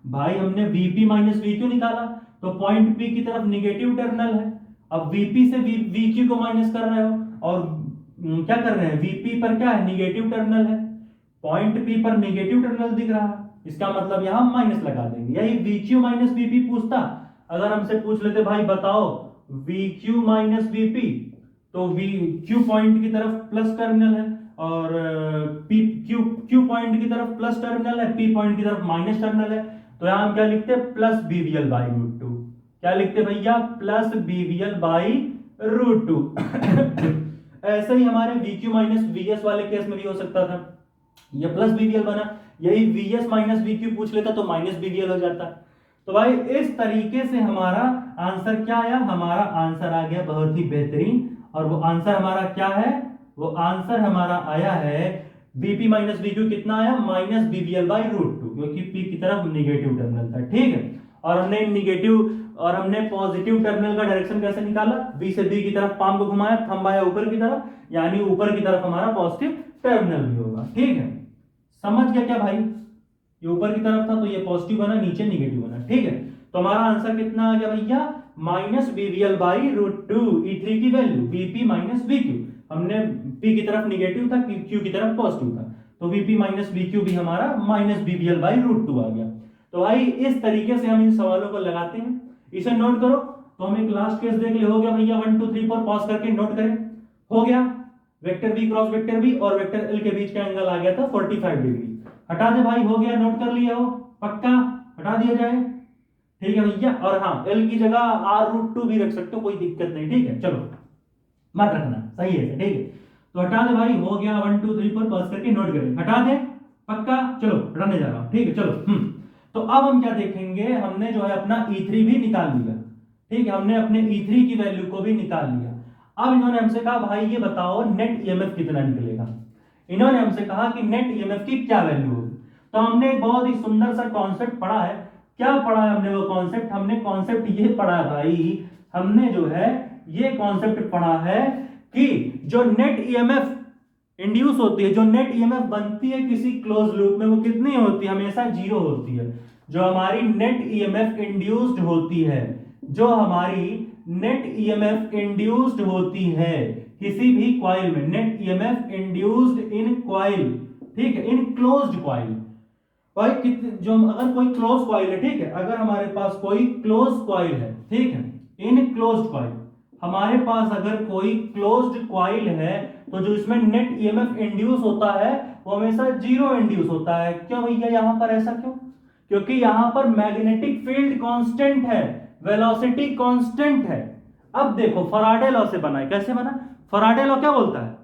[SPEAKER 1] भाई, हमने VP माइनस VQ निकाला, तो पॉइंट P की तरफ निगेटिव टर्मिनल है। अब VP से VQ को माइनस कर रहे हो और क्या कर रहे हैं, VP पर क्या है, निगेटिव टर्मिनल है, पॉइंट P पर निगेटिव टर्मिनल दिख रहा है, इसका मतलब यहां माइनस लगा देंगे। यही VQ माइनस VP पूछता, अगर हमसे पूछ लेते भाई बताओ VQ माइनस VP, तो VQ पॉइंट की तरफ प्लस टर्मिनल है और Q पॉइंट की तरफ प्लस टर्मिनल है, P पॉइंट की तरफ माइनस टर्मिनल है, तो यहां हम क्या लिखते हैं, प्लस BVL बाई रूट 2। क्या लिखते भैया, प्लस BVL बाई रूट 2। ऐसे ही हमारे VQ माइनस VS वाले केस में भी हो सकता था, ये प्लस BVL बना, यही VS माइनस VQ पूछ लेता तो माइनस BVL हो जाता। तो भाई इस तरीके से हमारा आंसर क्या आया, हमारा आंसर आ गया बहुत ही बेहतरीन, और वो आंसर हमारा क्या है, वो आंसर हमारा आया है VP माइनस VQ कितना आया, माइनस BVL बाई रूट 2, क्योंकि P की तरफ निगेटिव टर्मिनल था, ठीक है। और हमने पॉजिटिव टर्मिनल का डायरेक्शन कैसे निकाला, B से B की तरफ पाम को घुमाया, थंब आया ऊपर की तरफ, यानी ऊपर की तरफ हमारा पॉजिटिव टर्मिनल भी होगा, ठीक है। समझ गया क्या भाई, ये ऊपर की तरफ था तो ये पॉजिटिव बना, नीचे निगेटिव बना, ठीक है। तो हमारा आंसर कितना आ गया भैया, minus BVL by root 2, E3 की वैल्यू VP माइनस VQ, हमने P की तरफ निगेटिव था, Q की तरफ पॉजिटिव था, तो VP माइनस VQ भी हमारा माइनस BVL बाई रूट 2 आ गया। तो भाई इस तरीके से हम इन सवालों को लगाते हैं, इसे नोट करो। तो हम एक लास्ट केस देख ले, हो गया भैया 1 2 3 4, पॉज करके नोट करें, हो गया vector V cross vector B और वेक्टर L के बीच का एंगल आ गया था 45 डिग्री, हटा दे भाई, हो गया, नोट कर लिया हो, पक्का हटा दिया जाए, ठीक है भैया। और हाँ L की जगह R रूट 2 भी रख सकते हो, कोई दिक्कत नहीं, ठीक है, चलो मत रखना, सही है, ठीक है। तो हटा दे भाई, हो गया 1 2 3 4, पॉज करके नोट करें, हटा दे, पक्का, चलो हटाने जा रहा हूं, ठीक है, चलो। तो अब हम क्या देखेंगे, हमने जो है अपना E3 भी निकाल लिया, ठीक है, हमने अपने E3 की वैल्यू को भी निकाल लिया। अब इन्होंने हमसे कहा भाई ये बताओ नेट EMF कितना निकलेगा, इन्होंने हमसे कहा कि नेट EMF की क्या वैल्यू होगी। तो हमने एक बहुत ही सुंदर सा कॉन्सेप्ट पढ़ा है, क्या पढ़ा है हमने, वो कॉन्सेप्ट, हमने कॉन्सेप्ट ये पढ़ा है भाई, हमने जो है ये कॉन्सेप्ट पढ़ा है कि जो नेट EMF इंड्यूस होती है, जो नेट EMF बनती है किसी क्लोज लूप में, वो कितनी होती है, हमेशा जीरो होती है। जो हमारी नेट EMF इंड्यूस्ड होती है, जो हमारी नेट EMF इंड्यूस्ड होती है किसी भी कॉइल में, net EMF induced in coil, ठीक है, इन क्लोज्ड कॉइल, भाई जो अगर कोई क्लोज कॉइल है, ठीक है, अगर हमारे पास कोई क्लोज कॉइल है, ठीक है, इन क्लोज्ड कॉइल, हमारे पास अगर कोई क्लोज्ड कॉइल है तो जो इसमें नेट EMF इंड्यूस होता है वो हमेशा जीरो इंड्यूस होता है। क्यों भैया, यहां पर ऐसा क्यों, क्योंकि यहां पर मैग्नेटिक फील्ड कांस्टेंट है, वेलोसिटी कांस्टेंट है। अब देखो फराडे लॉ से बना है, कैसे बना? फराडे लॉ क्या बोलता है?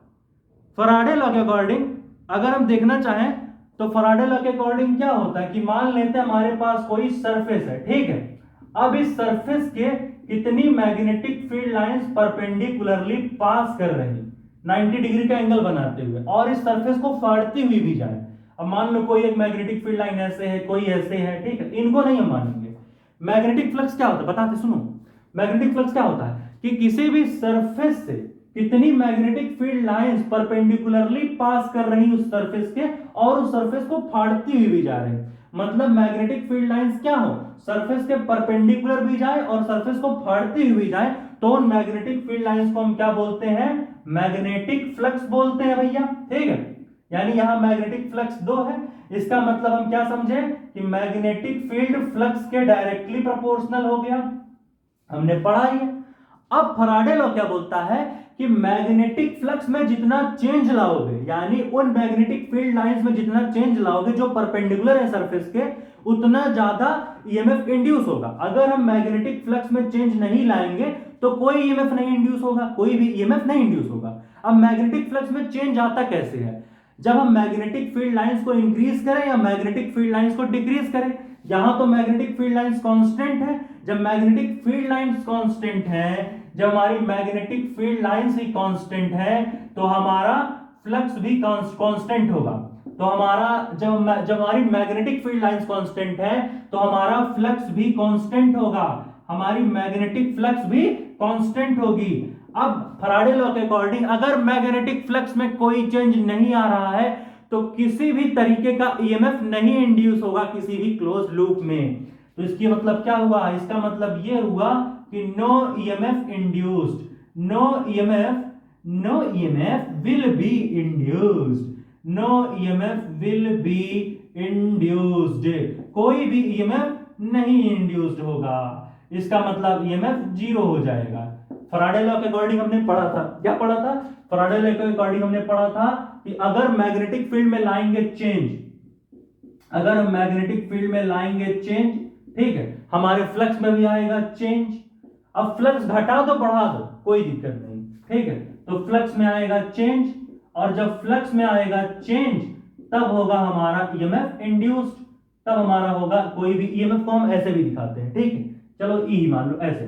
[SPEAKER 1] फराडे लॉ के अकॉर्डिंग अगर हम देखना चाहें तो फराडे लॉ के अकॉर्डिंग क्या होता है कि मान लेते हैं हमारे पास कोई सरफेस है, ठीक है। अब इस सरफेस के कितनी मैग्नेटिक फील्ड लाइंस परपेंडिकुलरली पास कर रही 90 डिग्री का एंगल बनाते हुए और इस सरफेस को फाड़ती हुई भी जाए। अब मान लो कोई एक मैग्नेटिक फील्ड लाइन ऐसे है, कोई ऐसे है, ठीक है, इनको नहीं हम मानेंगे। मैग्नेटिक फ्लक्स क्या होता है बताते सुनो। मैग्नेटिक फ्लक्स क्या होता है कि किसी भी सरफेस से कितनी मैग्नेटिक फील्ड लाइंस परपेंडिकुलरली पास कर रही उस सरफेस के और उस सरफेस को फाड़ती हुई भी जा रही। मतलब मैग्नेटिक फील्ड लाइंस क्या हो, सरफेस के परपेंडिकुलर भी जाए और सरफेस को फाड़ती हुई भी जाए, तो मैग्नेटिक फील्ड लाइंस को हम क्या बोलते हैं? मैग्नेटिक फ्लक्स बोलते हैं भैया, ठीक है। यानी यहां मैग्नेटिक फ्लक्स 2 है, इसका मतलब हम क्या समझे कि मैग्नेटिक फील्ड फ्लक्स के डायरेक्टली प्रोपोर्शनल हो गया, हमने पढ़ा ही है। अब फराडे लॉ क्या बोलता है कि मैग्नेटिक फ्लक्स में जितना चेंज लाओगे, यानी उन मैग्नेटिक फील्ड लाइंस में जितना चेंज लाओगे जो परपेंडिकुलर है सरफेस के, उतना ज्यादा ईएमएफ इंड्यूस होगा। अगर हम मैग्नेटिक फ्लक्स में चेंज नहीं लाएंगे तो कोई ईएमएफ नहीं इंड्यूस होगा, कोई भी ईएमएफ नहीं इंड्यूस होगा। अब मैग्नेटिक फ्लक्स में चेंज आता कैसे है? जब हम मैग्नेटिक फील्ड लाइंस को इंक्रीज करें या मैग्नेटिक फील्ड लाइंस को डिक्रीज करें। यहां तो मैग्नेटिक फील्ड लाइंस कांस्टेंट है, जब मैग्नेटिक फील्ड लाइंस कांस्टेंट है, जब हमारी मैग्नेटिक फील्ड लाइंस ही कांस्टेंट है तो हमारा फ्लक्स भी कांस्टेंट होगा। तो हमारा जब हमारी मैग्नेटिक फील्ड लाइंस कांस्टेंट है तो हमारा फ्लक्स भी कांस्टेंट होगा, हमारी मैग्नेटिक फ्लक्स भी कांस्टेंट होगी। अब फराडे लॉ के अकॉर्डिंग अगर मैग्नेटिक फ्लक्स में कोई चेंज नहीं आ रहा है तो किसी भी तरीके का ईएमएफ नहीं इंड्यूस होगा किसी भी क्लोज लूप में। तो इसकी मतलब क्या हुआ? इसका मतलब ये हुआ कि no EMF induced, no EMF will be induced, no EMF will be induced, कोई भी ईएमएफ नहीं इंड्यूस्ड होगा। इसका मतलब ईएमएफ जीरो हो जाएगा। फराडे लॉ के अकॉर्डिंग हमने पढ़ा था, क्या पढ़ा था? फराडे लॉ के अकॉर्डिंग हमने पढ़ा था कि अगर मैग्नेटिक फील्ड में लाएंगे चेंज, अगर हम मैग्नेटिक फील्ड में लाएंगे चेंज, ठीक है, हमारे फ्लक्स में भी आएगा चेंज। अब फ्लक्स घटा दो बढ़ा दो कोई दिक्कत नहीं, ठीक है, तो फ्लक्स में आएगा चेंज और जब फ्लक्स में आएगा चेंज तब होगा हमारा ईएमएफ इंड्यूस्ड, तब हमारा होगा कोई भी ईएमएफ को हम ऐसे भी दिखाते हैं, ठीक है, चलो ई मान लो ऐसे,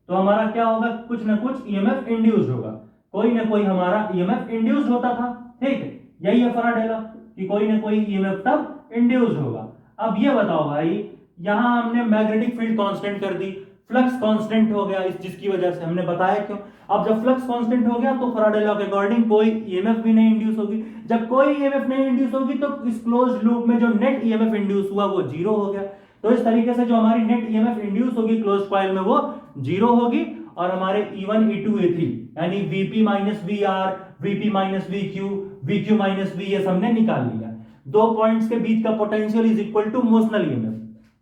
[SPEAKER 1] तो हमारा क्या होगा? कुछ ना कुछ ईएमएफ इंड्यूस्ड होगा, कोई ना कोई हमारा ईएमएफ इंड्यूस्ड होता था, ठीक है। यही है फराडे लॉ कि कोई ना कोई ईएमएफ तब इंड्यूस्ड होगा। अब ये बताओ भाई, यहां हमने मैग्नेटिक फील्ड कांस्टेंट कर दी, फ्लक्स कांस्टेंट हो गया, इस जिसकी वजह से हमने बताया क्यों। अब जब फ्लक्स कांस्टेंट हो गया तो फराडे लॉ के अकॉर्डिंग कोई ईएमएफ भी नहीं इंड्यूस होगी। जब कोई ईएमएफ नहीं इंड्यूस होगी तो इस क्लोज्ड लूप में जो नेट ईएमएफ इंड्यूस हुआ वो जीरो हो गया। तो इस तरीके से जो हमारी नेट ईएमएफ इंड्यूस होगी क्लोज्ड कॉइल में वो जीरो होगी और हमारे E1 E2 E3 यानी VP minus VR, VP minus VQ, VQ minus VS हमने निकाल लिया। दो पॉइंट्स के बीच का potential is equal to motional EMF,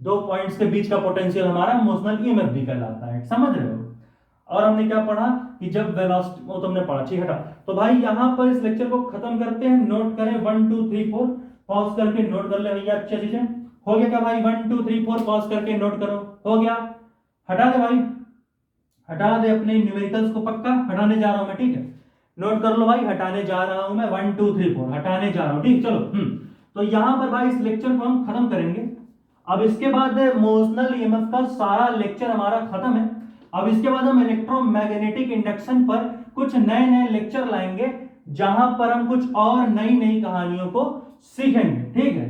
[SPEAKER 1] दो पॉइंट्स के बीच का पोटेंशियल हमारा मोशनल ईएमएफ भी कहलाता है, समझ रहे हो। और हमने क्या पढ़ा कि जब वेलोसिटी, वो तुमने पढ़ा, ठीक है। तो भाई यहां पर इस लेक्चर को खत्म करते हैं, नोट करें 1 2 3 4, पॉज करके नोट कर ले भैया अच्छे चीजें। हो गया क्या भाई? 1 2 3 4 पॉज करके नोट करो, हो गया? हटा दे भाई, हटा दे अपने न्यूमेरिकल्स को, पक्का हटाने जा रहा हूं मैं, ठीक है, नोट कर लो भाई, हटाने जा रहा हूं मैं 1 2 3 4 हटाने जा रहा हूं, ठीक, चलो। तो यहां पर भाई इस लेक्चर को हम खत्म करेंगे। अब इसके बाद मोशनल ईएमएफ का सारा लेक्चर हमारा खत्म है। अब इसके बाद हम इलेक्ट्रोमैग्नेटिक इंडक्शन पर कुछ नए नए लेक्चर लाएंगे जहां पर हम कुछ और नई नई कहानियों को सीखेंगे, ठीक है।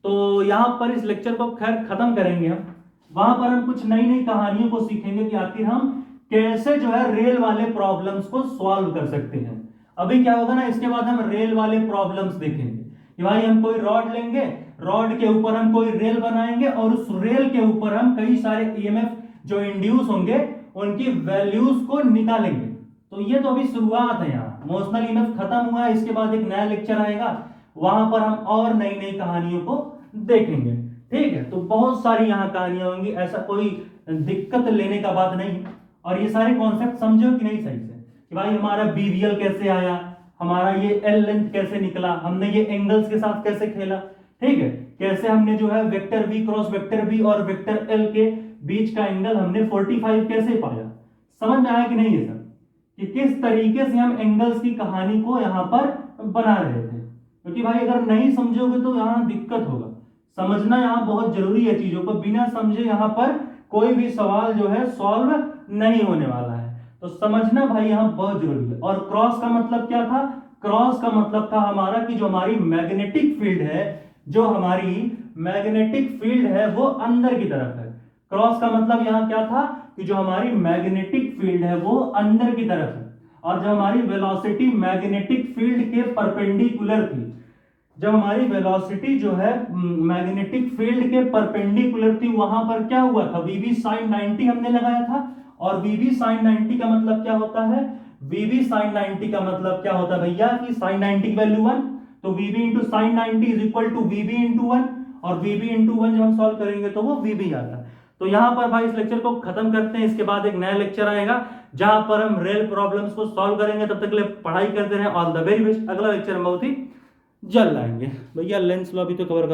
[SPEAKER 1] तो यहां पर इस लेक्चर को खैर खत्म करेंगे हम, वहां पर हम कुछ नई नई कहानियों को सीखेंगे कि आखिर हम कैसे जो है रेल वाले प्रॉब्लम्स को सॉल्व कर सकते हैं। अभी क्या होगा ना, इसके बाद हम रेल वाले प्रॉब्लम्स देखेंगे कि भाई हम कोई रॉड लेंगे, रॉड के ऊपर हम कोई रेल बनाएंगे और उस रेल के ऊपर हम कई सारे ईएमएफ जो इंड्यूस होंगे उनकी वैल्यूज को निकालेंगे। तो ये तो अभी शुरुआत है, यहाँ मोशनल ईएमएफ खत्म हुआ है, इसके बाद एक नया लेक्चर आएगा, वहां पर हम और नई नई कहानियों को देखेंगे, ठीक है। तो बहुत सारी यहाँ कहानियां होंगी, ऐसा कोई दिक्कत लेने का बात नहीं। और ये सारे कॉन्सेप्ट समझो कि नहीं सही से, कि भाई हमारा बीवीएल कैसे आया, हमारा ये एल लेंथ कैसे निकला, हमने ये एंगल्स के साथ कैसे खेला, ठीक है, कैसे हमने जो है vector v cross vector b और वेक्टर l के बीच का एंगल हमने 45 कैसे पाया। समझ में आया कि नहीं ये सब, कि किस तरीके से हम एंगल्स की कहानी को यहां पर बना रहे थे। क्योंकि भाई अगर नहीं समझोगे तो यहां दिक्कत होगा। समझना यहां बहुत जरूरी है चीजों को, बिना समझे यहां पर कोई भी सवाल जो है सॉल्व नहीं होने वाला है। तो समझना भाई यहां बहुत जरूरी है। और क्रॉस का मतलब क्या था, क्रॉस का मतलब था हमारा कि जो हमारी मैग्नेटिक फील्ड है, जो हमारी मैग्नेटिक फील्ड है वो अंदर की तरफ है। क्रॉस का मतलब यहां क्या था कि जो हमारी मैग्नेटिक फील्ड है वो अंदर की तरफ है, और जो हमारी वेलोसिटी मैग्नेटिक फील्ड के परपेंडिकुलर थी, जब हमारी वेलोसिटी जो है मैग्नेटिक फील्ड के परपेंडिकुलर थी, वहां पर क्या हुआ था, वीवी साइन 90 हमने लगाया था। और वीवी साइन 90 का मतलब क्या होता है, वीवी साइन 90 का मतलब क्या होता है भैया कि साइन 90 की वैल्यू 1, तो VV into sine 90 is equal to VV into 1, और वीवी इंटू 1 जब हम सॉल्व करेंगे तो वो वीवी आता है। तो यहां पर भाई इस लेक्चर को खत्म करते हैं। इसके बाद एक नया लेक्चर आएगा जहां पर हम रियल प्रॉब्लम्स को सॉल्व करेंगे। तब तक के लिए पढ़ाई करते रहें। All the very best. अगला लेक्चर हम बहुत ही जल्द आएंगे। भैया लेंस लो अभी तो कवर करा।